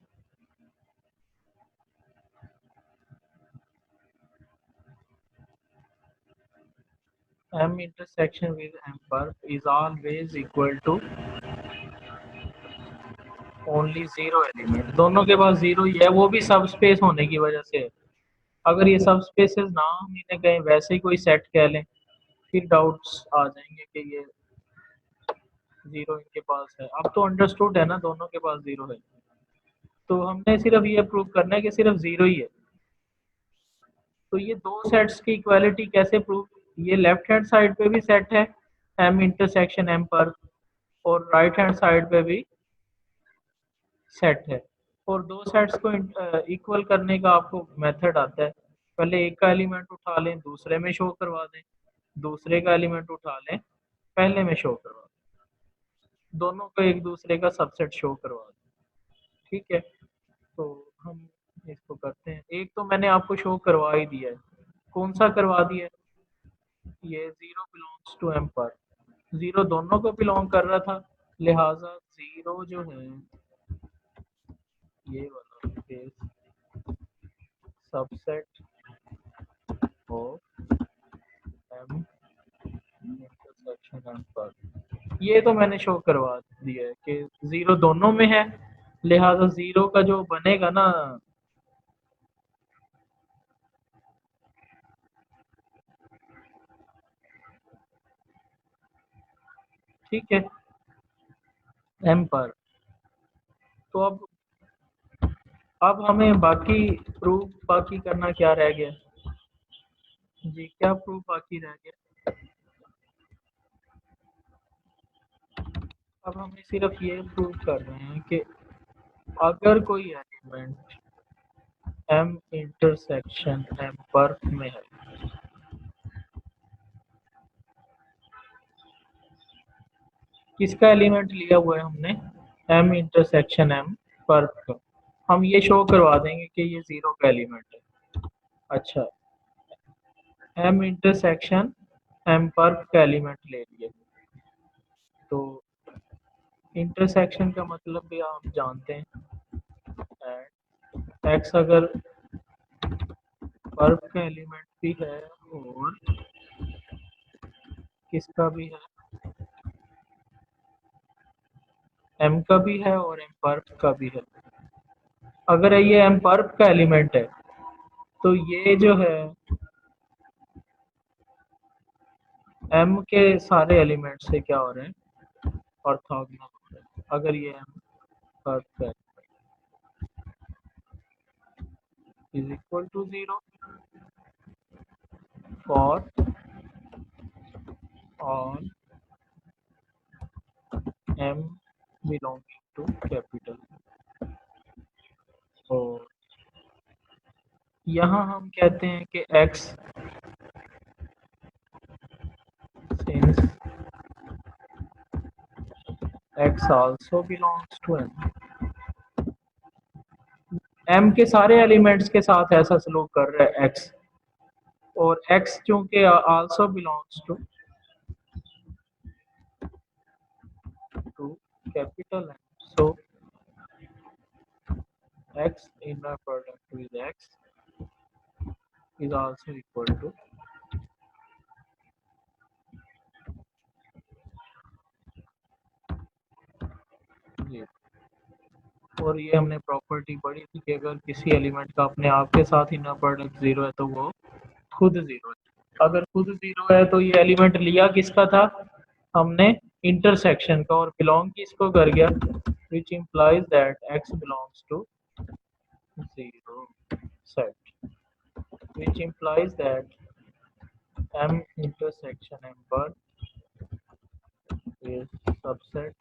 M intersection with M perp is always equal to only zero element। दोनों के पास जीरो ही है, वो भी सब स्पेस होने की वजह से। अगर ये सब स्पेसेस ना हम इन्हें कहीं वैसे ही कोई सेट कह लें, फिर डाउट्स आ जाएंगे कि ये जीरो इनके पास है। अब तो अंडरस्टूड है ना, दोनों के पास जीरो है, तो हमने सिर्फ ये प्रूव करना है कि सिर्फ जीरो ही है। तो ये दो सेट्स की इक्वालिटी कैसे प्रूव? ये लेफ्ट हैंड साइड पे भी सेट है M इंटरसेक्शन M पर, और राइट हैंड साइड पे भी सेट है। और दो सेट्स को इक्वल करने का आपको मेथड आता है। पहले एक का एलिमेंट उठा लें, दूसरे में शो करवा दें, दूसरे का एलिमेंट उठा लें, पहले में शो करवा दें, दोनों को एक दूसरे का सबसेट शो करवा दें। ठीक है, तो हम इसको करते हैं। एक तो मैंने आपको शो करवा ही दिया है। कौन सा करवा दिया है? ये जीरो बिलोंग्स टू एम पर, जीरो दोनों को बिलोंग कर रहा था, लिहाजा जीरो जो है ये वाला case subset of M intersection M पर। ये तो मैंने शो करवा दिया है कि जीरो दोनों में है, लिहाजा जीरो का जो बनेगा ना, ठीक है, एम पर। तो अब हमें बाकी प्रूफ बाकी करना क्या रह गया जी? क्या प्रूफ बाकी रह गया? अब हमें सिर्फ ये प्रूव कर रहे हैं कि अगर कोई एलिमेंट एम इंटरसेक्शन एम पर में है, किसका एलिमेंट लिया हुआ है हमने? एम इंटरसेक्शन एम पर का। हम ये शो करवा देंगे कि ये जीरो का एलिमेंट है। अच्छा, एम इंटरसेक्शन एम पर का एलिमेंट ले लिए, तो इंटरसेक्शन का मतलब भी आप जानते हैं। एक्स अगर पर्व का एलिमेंट भी है और किसका भी है, एम का भी है और एम पर्व का भी है। अगर ये एम पर्व का एलिमेंट है तो ये जो है एम के सारे एलिमेंट से क्या हो रहे हैं? ऑर्थोगोनल हो रहे हैं। अगर ये एम पर्व का is equal to zero for all M belonging to capital. और यहाँ हम कहते हैं कि x since x also belongs to m के सारे एलिमेंट्स के साथ ऐसा सलूक कर रहा है x, और x चूंकि also belongs to capital M, so x inner product with x is also equal to zero. और ये हमने प्रॉपर्टी पढ़ी थी कि अगर किसी एलिमेंट का अपने आप के साथ इनर प्रोडक्ट जीरो है तो वो खुद जीरो है। अगर खुद जीरो है तो ये एलिमेंट लिया किसका था हमने? इंटरसेक्शन का, और बिलोंग किसको कर गया? Which implies that x belongs to zero set, which implies that m intersection m पर is subset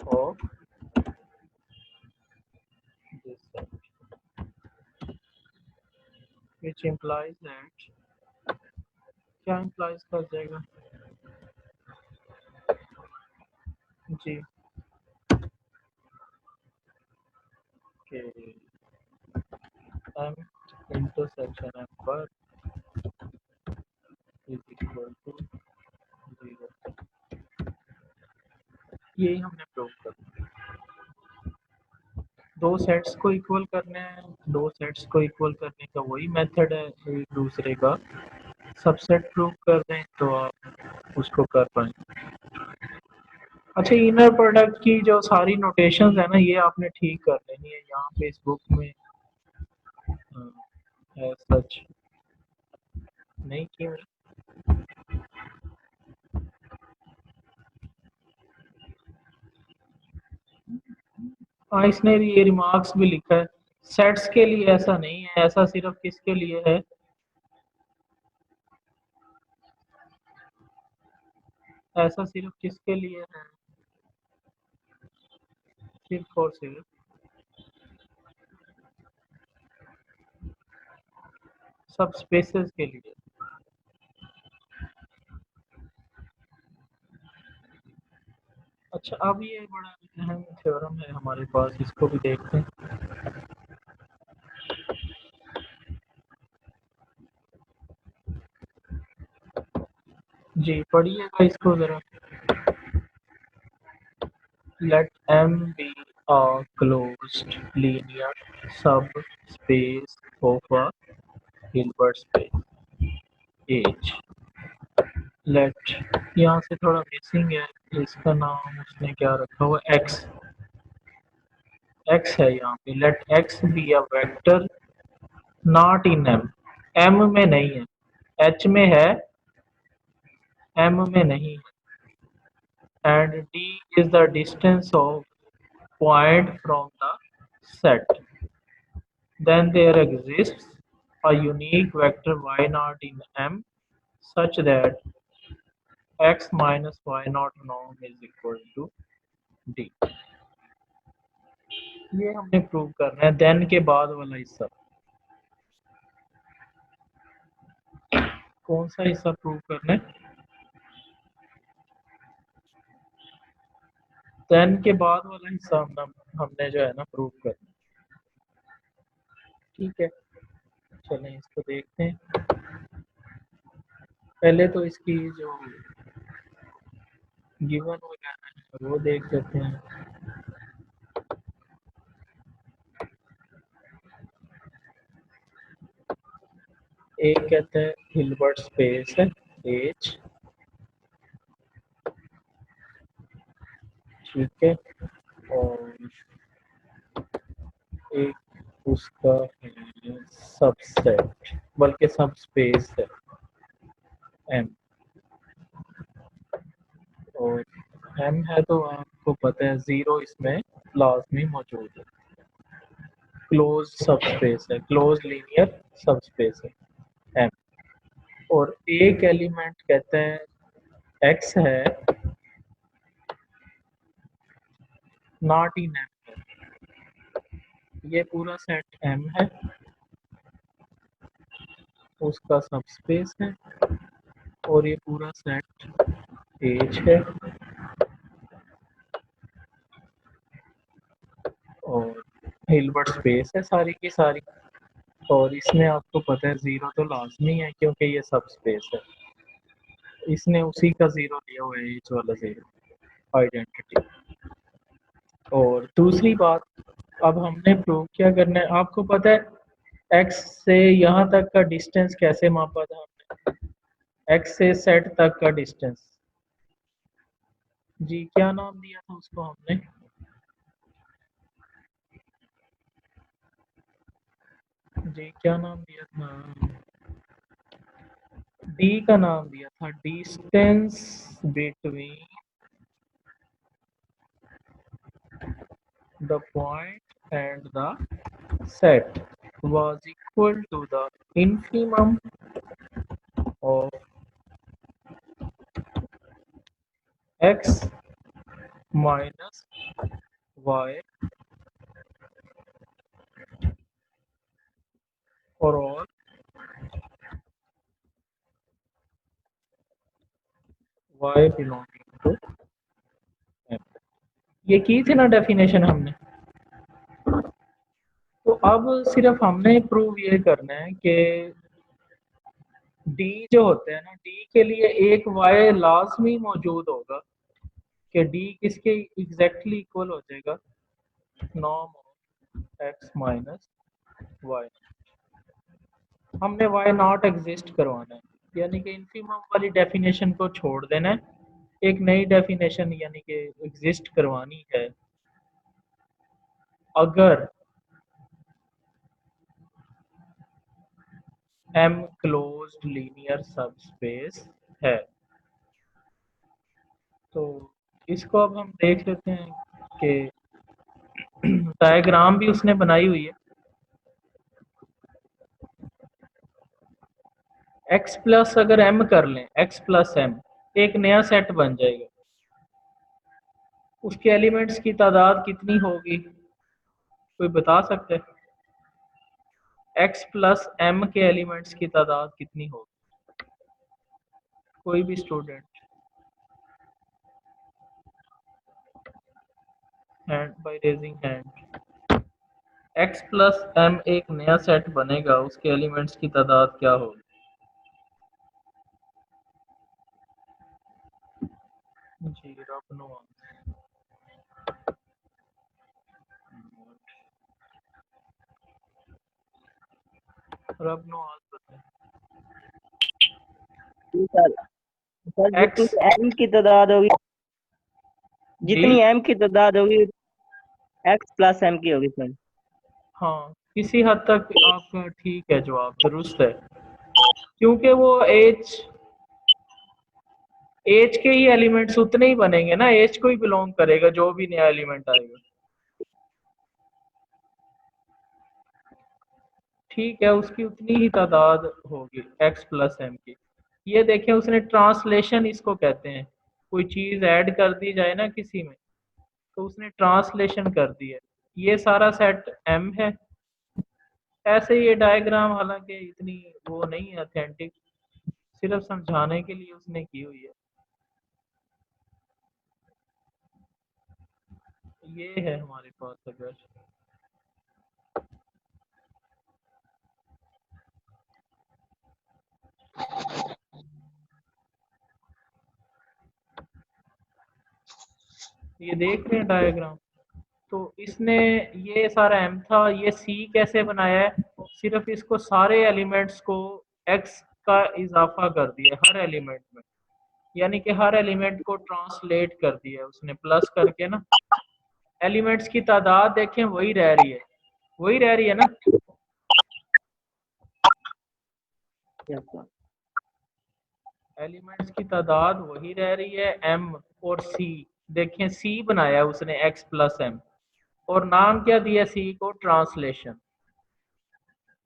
of this set। which implies that, क्या implies कर जाएगा जी के m intersection m पर is equal to 0, यही हमने प्रूव करना। दो सेट्स को इक्वल करने हैं, दो सेट्स को इक्वल करने का वही मेथड है एक दूसरे का सबसेट प्रूव कर दें तो आप उसको कर पाएंगे। अच्छा, इनर प्रोडक्ट की जो सारी नोटेशंस है ना, ये आपने ठीक कर लेनी है यहाँ पे इस बुक में सच नहीं की मैंने। हाँ, इसने ये रिमार्क्स भी लिखा है, सेट्स के लिए ऐसा नहीं है, ऐसा सिर्फ किसके लिए है, ऐसा सिर्फ किसके लिए है, सिर्फ और सिर्फ सब स्पेसेस के लिए। अच्छा, अब ये बड़ा अहम थ्योरम है हमारे पास, इसको भी देखते हैं। जी पढ़िएगा इसको जरा। Let M be a closed linear subspace of a Hilbert space H। Let, यहाँ से थोड़ा मिसिंग है, इसका नाम उसने क्या रखा हुआ, x है यहाँ पे। Let x be a vector not in m में नहीं है, h में है, m में नहीं है, and d is the distance of point from the set, then there exists a unique vector y naught in M such that x minus y naught norm is equal to d। ये हमने प्रूव करना है। देन के बाद वाला हिस्सा, कौन सा हिस्सा प्रूव करना है, देन के बाद वाला हिस्सा हमने जो है ना प्रूव करना है। ठीक है, चलें इसको देखते हैं। पहले तो इसकी जो गिवन वगैरह है वो देख लेते हैं। एक कहते हैं हिल्बर्ट स्पेस है H, ठीक है, और एक उसका है सबसेट, बल्कि सब स्पेस है M, और M है तो आपको पता है जीरो इसमें लाजमी मौजूद है। क्लोज सबस्पेस है, क्लोज लीनियर सबस्पेस है M, और एक एलिमेंट कहते हैं X है नॉट इन M है। ये पूरा सेट M है, उसका सबस्पेस है, और ये पूरा सेट H है, और हिल्बर्ट स्पेस है सारी की सारी, और इसमें आपको पता है जीरो तो लाजमी है क्योंकि ये सब स्पेस है। इसने उसी का जीरो लिया हुआ है, एच वाला जीरो आइडेंटिटी। और दूसरी बात, अब हमने प्रूव क्या करना है, आपको पता है एक्स से यहाँ तक का डिस्टेंस कैसे मापा था हमने, एक्स से सेट तक का डिस्टेंस, जी क्या नाम दिया था उसको हमने, जी क्या नाम दिया था, डी का नाम दिया था, distance between the point and the set was equal to the infimum of x minus y for all y belonging to M। ये की थी ना डेफिनेशन हमने। तो अब सिर्फ हमने प्रूव ये करना है कि d जो होते हैं ना, d के लिए एक y लाजमी मौजूद होगा कि d किसके एग्जैक्टली इक्वल हो जाएगा, norm of x minus y. हमने वाई नॉट एग्जिस्ट करवाना है, यानी कि इन्फीमम वाली डेफिनेशन को छोड़ देना है, एक नई डेफिनेशन यानी कि एग्जिस्ट करवानी है। अगर M क्लोज्ड लीनियर सबस्पेस है, तो इसको अब हम देख लेते हैं कि डायग्राम भी उसने बनाई हुई है। x प्लस अगर m कर लें, x प्लस m एक नया सेट बन जाएगा। उसके एलिमेंट्स की तादाद कितनी होगी, कोई बता सकते हैं? x प्लस m के एलिमेंट्स की तादाद कितनी होगी, कोई भी student? Hand, by raising hand. x plus m एक नया सेट बनेगा, उसके एलिमेंट्स की तादाद क्या होगी? जी रब नो रब नो बताए। सर सर x जितनी m की तादाद होगी, जितनी m की तादाद होगी x प्लस m की होगी सर। हाँ, किसी हद तक आपका ठीक है, जवाब दुरुस्त है, क्योंकि वो एज के ही एलिमेंट्स उतने ही बनेंगे ना, एज को ही बिलोंग करेगा जो भी नया एलिमेंट आएगा। ठीक है, उसकी उतनी ही तादाद होगी x प्लस m की। ये देखें, उसने ट्रांसलेशन इसको कहते हैं, कोई चीज ऐड कर दी जाए ना किसी में, तो उसने ट्रांसलेशन कर दी है। ये सारा सेट m है। ऐसे ये डायग्राम हालांकि इतनी वो नहीं है ऑथेंटिक, सिर्फ समझाने के लिए उसने की हुई है। ये है हमारे पास अगर ये देख रहे हैं डायग्राम, तो इसने ये सारा m था, ये c कैसे बनाया है, सिर्फ इसको सारे एलिमेंट्स को x का इजाफा कर दिया हर एलिमेंट में, यानी कि हर एलिमेंट को ट्रांसलेट कर दिया उसने प्लस करके ना। एलिमेंट्स की तादाद देखें वही रह रही है, वही रह रही है ना। एलिमेंट्स की तादाद वही रह रही है m और c। देखें c बनाया उसने x प्लस m, और नाम क्या दिया c को, ट्रांसलेशन।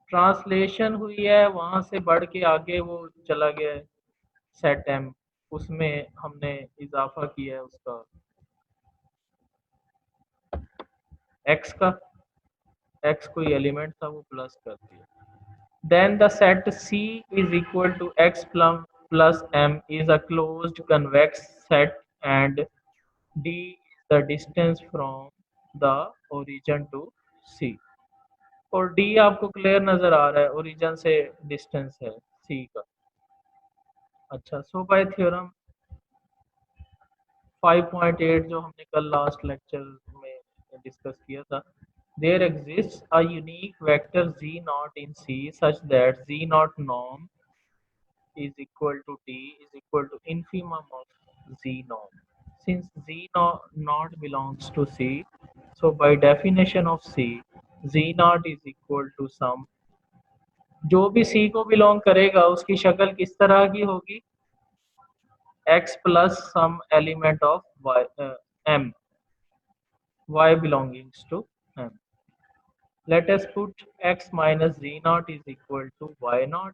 ट्रांसलेशन हुई है, वहां से बढ़ के आगे वो चला गया सेट m, उसमें हमने इजाफा किया है उसका x का, x कोई एलिमेंट था वो प्लस कर दिया। Then the set C is equal to x plus m is a closed convex set and d is the distance from the origin to C। और d आपको क्लियर नजर आ रहा है, ओरिजिन से डिस्टेंस है C का। अच्छा, सो बाय थ्योरम 5.8 जो हमने कल लास्ट लेक्चर में डिस्कस किया था, there exists a unique vector z naught in C such that z naught norm is equal to d is equal to infimum of z norm. Since z naught belongs to C, so by definition of C, z naught is equal to sum, जो भी C को बिलोंग करेगा उसकी शक्ल किस तरह की होगी, x plus some element of y, m, y belongs to m। Let us put x minus z naught is equal to y naught,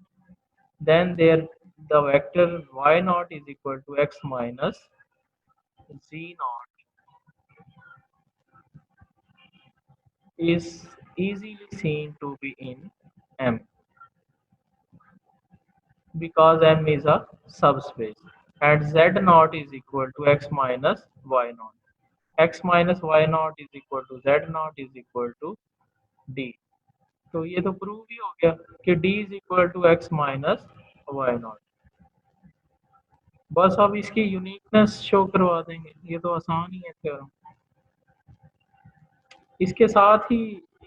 then there the vector y naught is equal to x minus z naught is easily seen to be in M, because M is a subspace। and z naught is equal to x minus y naught. x minus y naught is equal to z naught is equal to d. तो ये तो प्रूव ही हो गया कि d is equal to x minus y not. बस अब इसकी यूनिकनेस शो करवा देंगे, ये तो आसान ही है थ्योरम। इसके साथ ही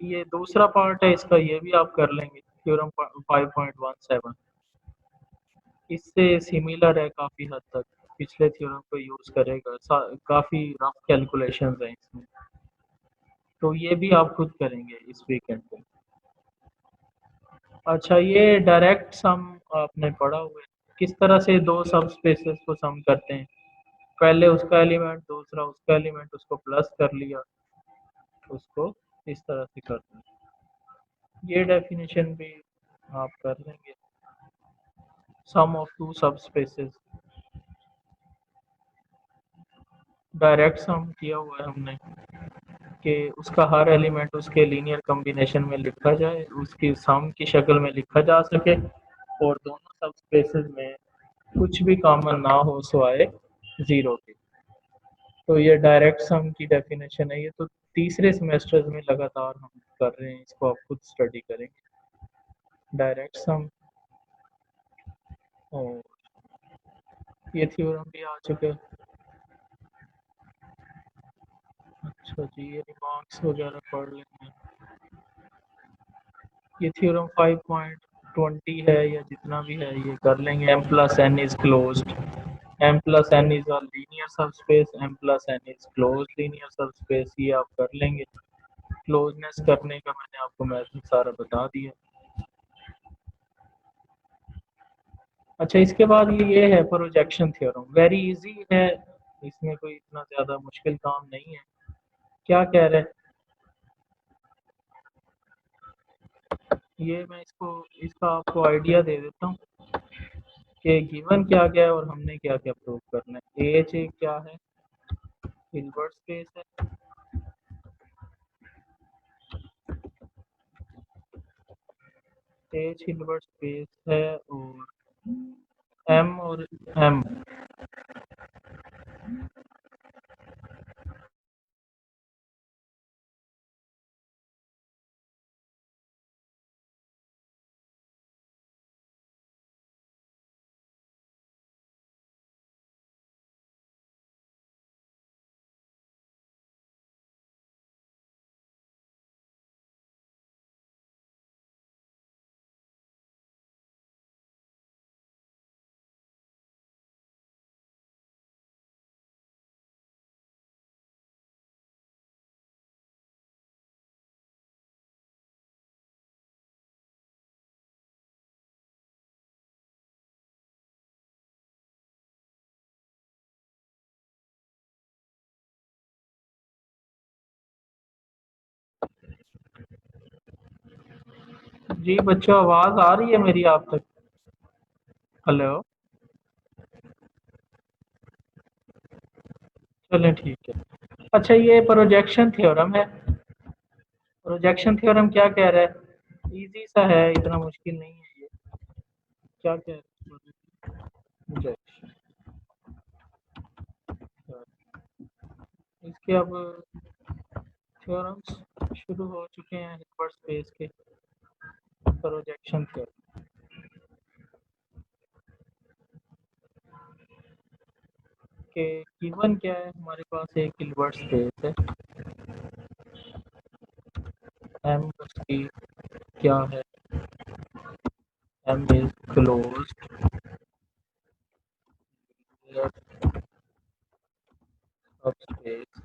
ये दूसरा पार्ट है इसका, ये भी आप कर लेंगे, थ्योरम 5.17। इससे सिमिलर है काफ़ी हद तक, पिछले थ्योरम को यूज़ करेगा, काफ़ी रफ कैलकुलेशंस हैं इसमें, तो ये भी आप खुद करेंगे इस वीकेंड पे। अच्छा, ये डायरेक्ट सम आपने पढ़ा हुआ है, किस तरह से दो सब स्पेसेस को सम करते हैं। पहले उसका एलिमेंट, दूसरा उसका एलिमेंट, उसको प्लस कर लिया, उसको इस तरह से कर दिया। ये डेफिनेशन भी आप कर लेंगे, सम ऑफ टू सब स्पेसेस। डायरेक्ट सम किया हुआ है हमने कि उसका हर एलिमेंट उसके लीनियर कॉम्बिनेशन में लिखा जाए, उसकी सम की शक्ल में लिखा जा सके, और दोनों सब स्पेसेस में कुछ भी कॉमन ना हो सिवाय ज़ीरो के। तो ये डायरेक्ट सम की डेफिनेशन है। ये तो तीसरे सेमेस्टर में लगातार हम कर रहे हैं, इसको आप खुद स्टडी करेंगे डायरेक्ट सम। और ये थ्योरम भी आ चुके हैं। अच्छा जी, ये रिमार्क्स वगैरह पढ़ लेंगे। ये थ्योरम 5.20 है या जितना भी है ये कर लेंगे। m plus N is closed, m plus N is a linear subspace, m plus N is closed linear subspace, ये आप कर लेंगे। क्लोजनेस करने का मैंने आपको मैथड सारा बता दिया। अच्छा, इसके बाद ये है प्रोजेक्शन थ्योरम, वेरी इजी है, इसमें कोई इतना ज़्यादा मुश्किल काम नहीं है। क्या कह रहे हैं ये, मैं इसका आपको आइडिया दे देता हूँ कि गिवन क्या क्या है और हमने क्या क्या प्रूव करना है। एच एक क्या है, हिल्बर्ट स्पेस है। एच हिल्बर्ट स्पेस है, और एम और एम जी बच्चों, आवाज़ आ रही है मेरी आप तक? हेलो, चलें ठीक है। अच्छा, ये प्रोजेक्शन थ्योरम है। प्रोजेक्शन थ्योरम क्या कह रहा है, इजी सा है, इतना मुश्किल नहीं है ये। क्या कह रहा है प्रोजेक्शन, इसके अब थ्योरम्स शुरू हो चुके हैं हिल्बर्ट स्पेस के। प्रोजेक्शन थ्योरम के गिवन क्या है, हमारे पास एक हिल्बर्ट स्पेस है, एम उसकी क्या है, M is closed subspace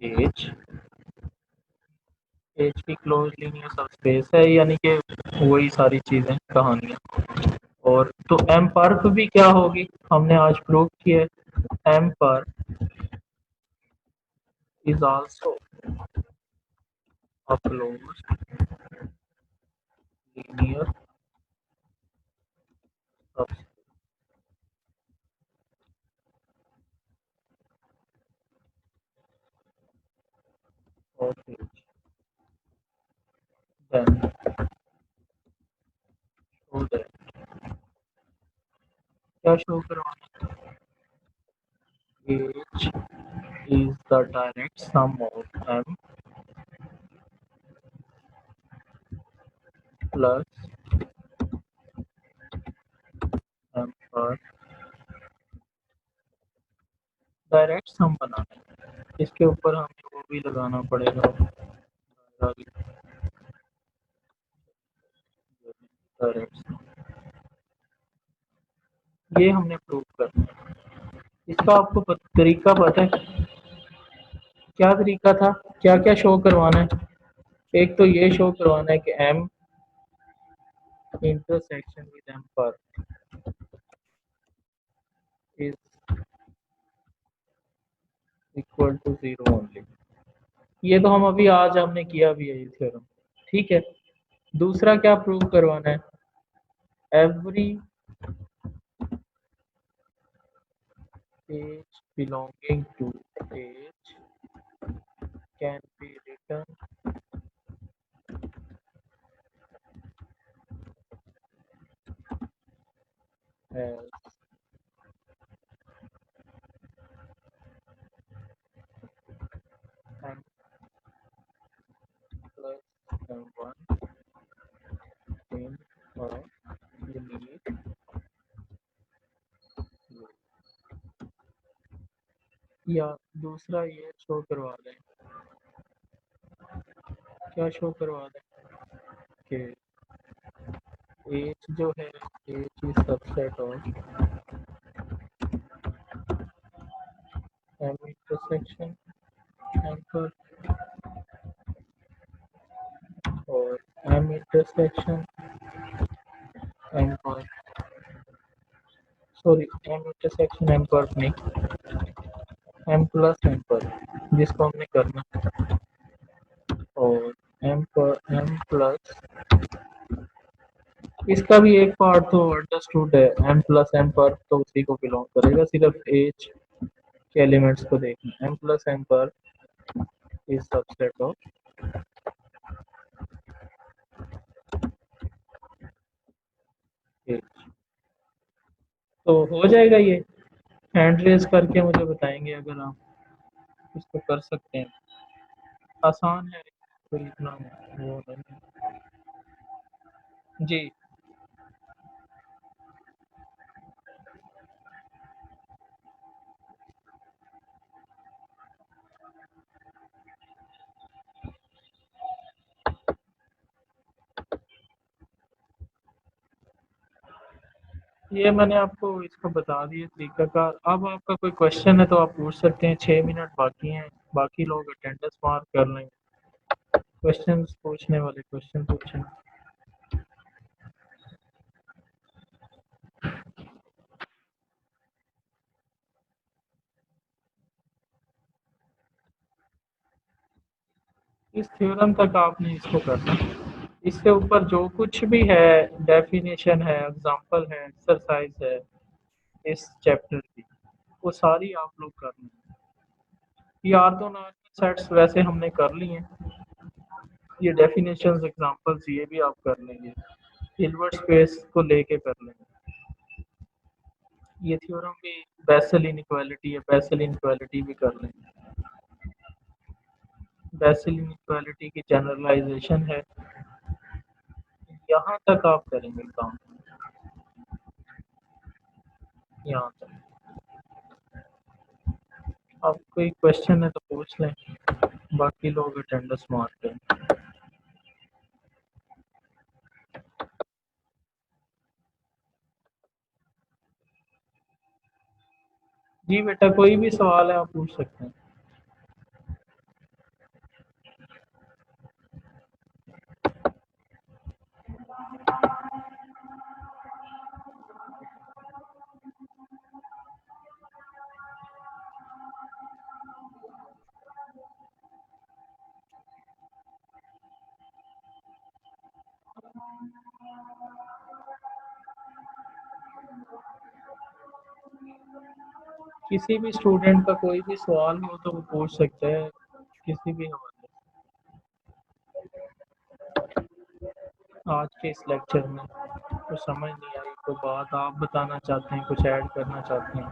H. H की क्लोज लीनियर सबस्पेस है, यानी कि वही सारी चीज़ें, कहानियाँ। और तो एम पर भी क्या होगी, हमने आज प्रूव किया है, M perp is also a closed linear subspace of H. Then show that क्या शो करवाना है? H is the direct sum of m plus m पर डायरेक्ट सम बनाना है। इसके ऊपर हमें वो भी लगाना पड़ेगा, डायरेक्ट सम। ये हमने प्रूव करना है। इसका आपको तरीका पता है? क्या तरीका था? क्या क्या शो करवाना है? एक तो ये शो करवाना है कि m इंटरसेक्शन विद m पर इज इक्वल टू 0 ओनली। ये तो हम अभी आज हमने किया भी है ये थ्योरम, ठीक है। दूसरा क्या प्रूव करवाना है? Every h belonging to H can be written as m plus m1 in a unique way। या दूसरा ये शो करवा दें, क्या शो करवा दें कि एज जो है H is subset of m intersection m perp और m intersection m perp, sorry m intersection m perp नहीं, m प्लस m पर, जिसको हमने करना, और m पर m प्लस, इसका भी एक पार्ट तो अंडरस्टूड है, m प्लस m पर तो उसी को बिलोंग करेगा, सिर्फ एज के एलिमेंट्स को देखना। m प्लस m पर इज सबसेट ऑफ एज। तो हो जाएगा ये। हैंड रेज करके मुझे बताएंगे अगर आप इसको कर सकते हैं। आसान है, कोई इतना वो नहीं। जी ये मैंने आपको इसका बता दिया तरीकाकार। अब आपका कोई क्वेश्चन है तो आप पूछ सकते हैं। 6 मिनट बाकी हैं, बाकी लोग अटेंडेंस मार्क कर लेंगे। क्वेश्चन पूछने वाले क्वेश्चन पूछें। इस थ्योरम तक आपने इसको करना। इसके ऊपर जो कुछ भी है, डेफिनेशन है, एग्जांपल है, एक्सरसाइज है इस चैप्टर की, वो सारी आप लोग करना है। ये ऑर्थोनॉर्मल सेट्स वैसे हमने कर लिए हैं, ये डेफिनेशंस एग्जांपल्स ये भी आप कर लेंगे, हिल्बर्ट स्पेस को लेके कर लेंगे। ये थ्योरम भी बेसल इनइक्वालिटी है, बेसल इनइक्वालिटी भी कर लेंगे। बेसल इनइक्वालिटी की जनरलाइजेशन है, यहाँ तक आप करेंगे काम, यहाँ तक। आप कोई क्वेश्चन है तो पूछ लें, बाकी लोग अटेंडेंस मारते हैं। जी बेटा, कोई भी सवाल है आप पूछ सकते हैं। किसी भी स्टूडेंट का कोई भी सवाल हो तो वो पूछ सकते हैं किसी भी हवाले से। आज के इस लेक्चर में कुछ समझ नहीं आई, कोई तो बात आप बताना चाहते हैं, कुछ ऐड करना चाहते हैं?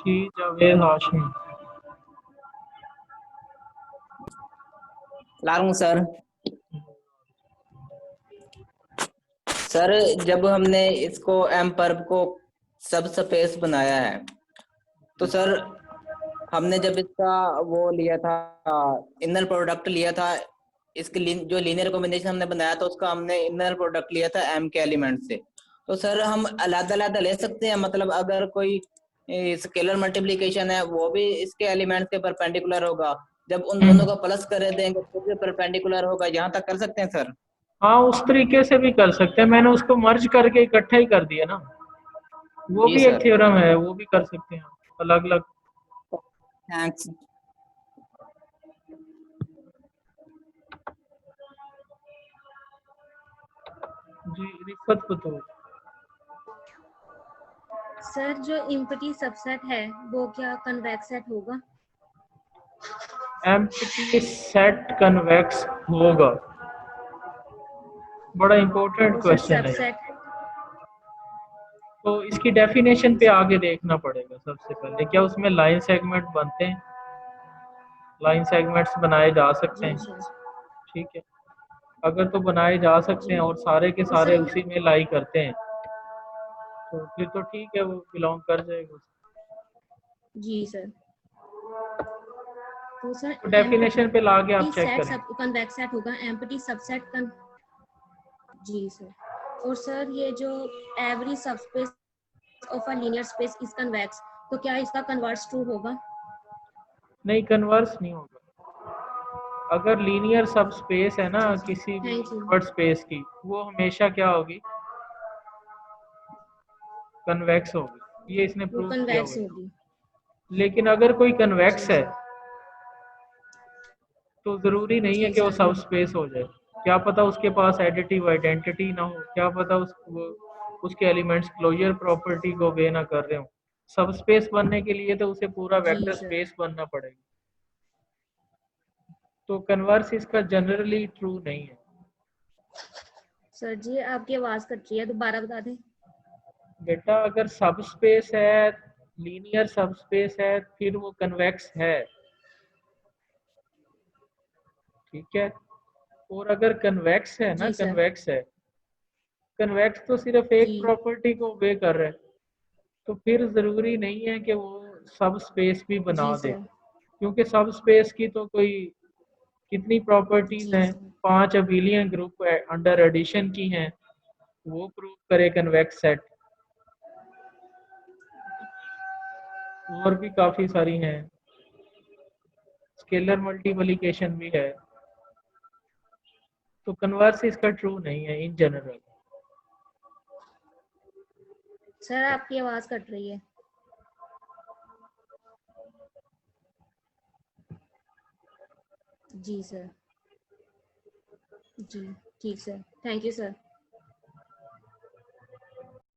जी जावेद हाशमी। लाऊं सर। सर जब हमने इसको एम पर्ब को सब स्पेस बनाया है तो सर हमने जब इसका वो लिया था, इनर प्रोडक्ट लिया था, इसके जो लीनियर कॉम्बिनेशन हमने बनाया था उसका हमने इनर प्रोडक्ट लिया था एम के एलिमेंट से। तो सर हम अलग अलग ले सकते हैं, मतलब अगर कोई स्केलर मल्टीप्लिकेशन है वो भी इसके एलिमेंट के परपेंडिकुलर होगा, जब उन दोनों का प्लस कर देंगे तो भी परपेंडिकुलर होगा, यहाँ तक कर सकते हैं सर? हाँ उस तरीके से भी कर सकते हैं, मैंने उसको मर्ज करके इकट्ठा ही कर दिया ना, वो जी भी एक सर, थ्योरम है, वो भी कर सकते हैं अलग अलग। थैंक्स। जी रिफत बतौर। सर जो इम्पटी सबसेट है वो क्या कन्वेक्स सेट होगा? एम्प्टी सेट कन्वेक्स होगा? बड़ा इंपॉर्टेंट और सर क्वेश्चन है ये। सबसेट तो इसकी डेफिनेशन पे आगे देखना पड़ेगा सबसे पहले, क्या उसमें लाइन सेगमेंट बनते हैं? लाइन सेगमेंट्स बनाए जा सकते जी हैं, सर। ठीक है। अगर तो बनाए जा सकते जी हैं और सारे के और सारे सर उसी में लाई करते हैं तो फिर तो ठीक है, वो बिलोंग कर जाएगा। जी सर। तो सर तो डेफिनेशन पे लाके आप एम्प्टी चेक सेट करें। सब कन्वेक्स सेट होगा, एम्प्टी सबसेट जी सर। और सर ये जो every subspace of a linear space is convex, तो क्या इसका कन्वर्स ट्रू होगा? नहीं, कन्वर्स नहीं होगा। अगर लीनियर सब स्पेस है ना जी सर, किसी भी थैंक यू। वर्ड स्पेस की, वो हमेशा क्या होगी? कन्वेक्स होगी, ये इसने वो प्रूव किया हुआ कन्वेक्स है। होगी। लेकिन अगर कोई कन्वेक्स जी है सर। तो जरूरी नहीं है जी कि वो सर। सब स्पेस हो जाए। क्या पता उसके पास एडिटिव आइडेंटिटी ना हो, क्या पता उसके एलिमेंट्स क्लोजर प्रॉपर्टी को वे ना कर रहे हो। सब स्पेस बनने के लिए तो उसे पूरा जी वेक्टर सर। स्पेस बनना पड़ेगा। तो कन्वर्स इसका जनरली ट्रू नहीं है। सर जी आपकी आवाज कट रही है, दोबारा बता दें। बेटा अगर सब स्पेस है, लीनियर सब स्पेस है, फिर वो कन्वेक्स है, ठीक है। और अगर कन्वेक्स है ना, जी सर। कन्वेक्स है, कन्वेक्स तो सिर्फ एक जी प्रॉपर्टी को वे कर रहा है, तो फिर जरूरी नहीं है कि वो सब स्पेस भी बना जी दे, सर। क्योंकि सब स्पेस की तो कोई कितनी प्रॉपर्टीज जी हैं, sir. 5 abelian group under addition की हैं, वो प्रूव करे कन्वेक्स सेट। और भी काफी सारी हैं, स्केलर मल्टीप्लिकेशन भी है। तो कन्वर्स इसका ट्रू नहीं है इन जनरल। सर आपकी आवाज कट रही है। जी सर। जी ठीक सर, थैंक यू सर।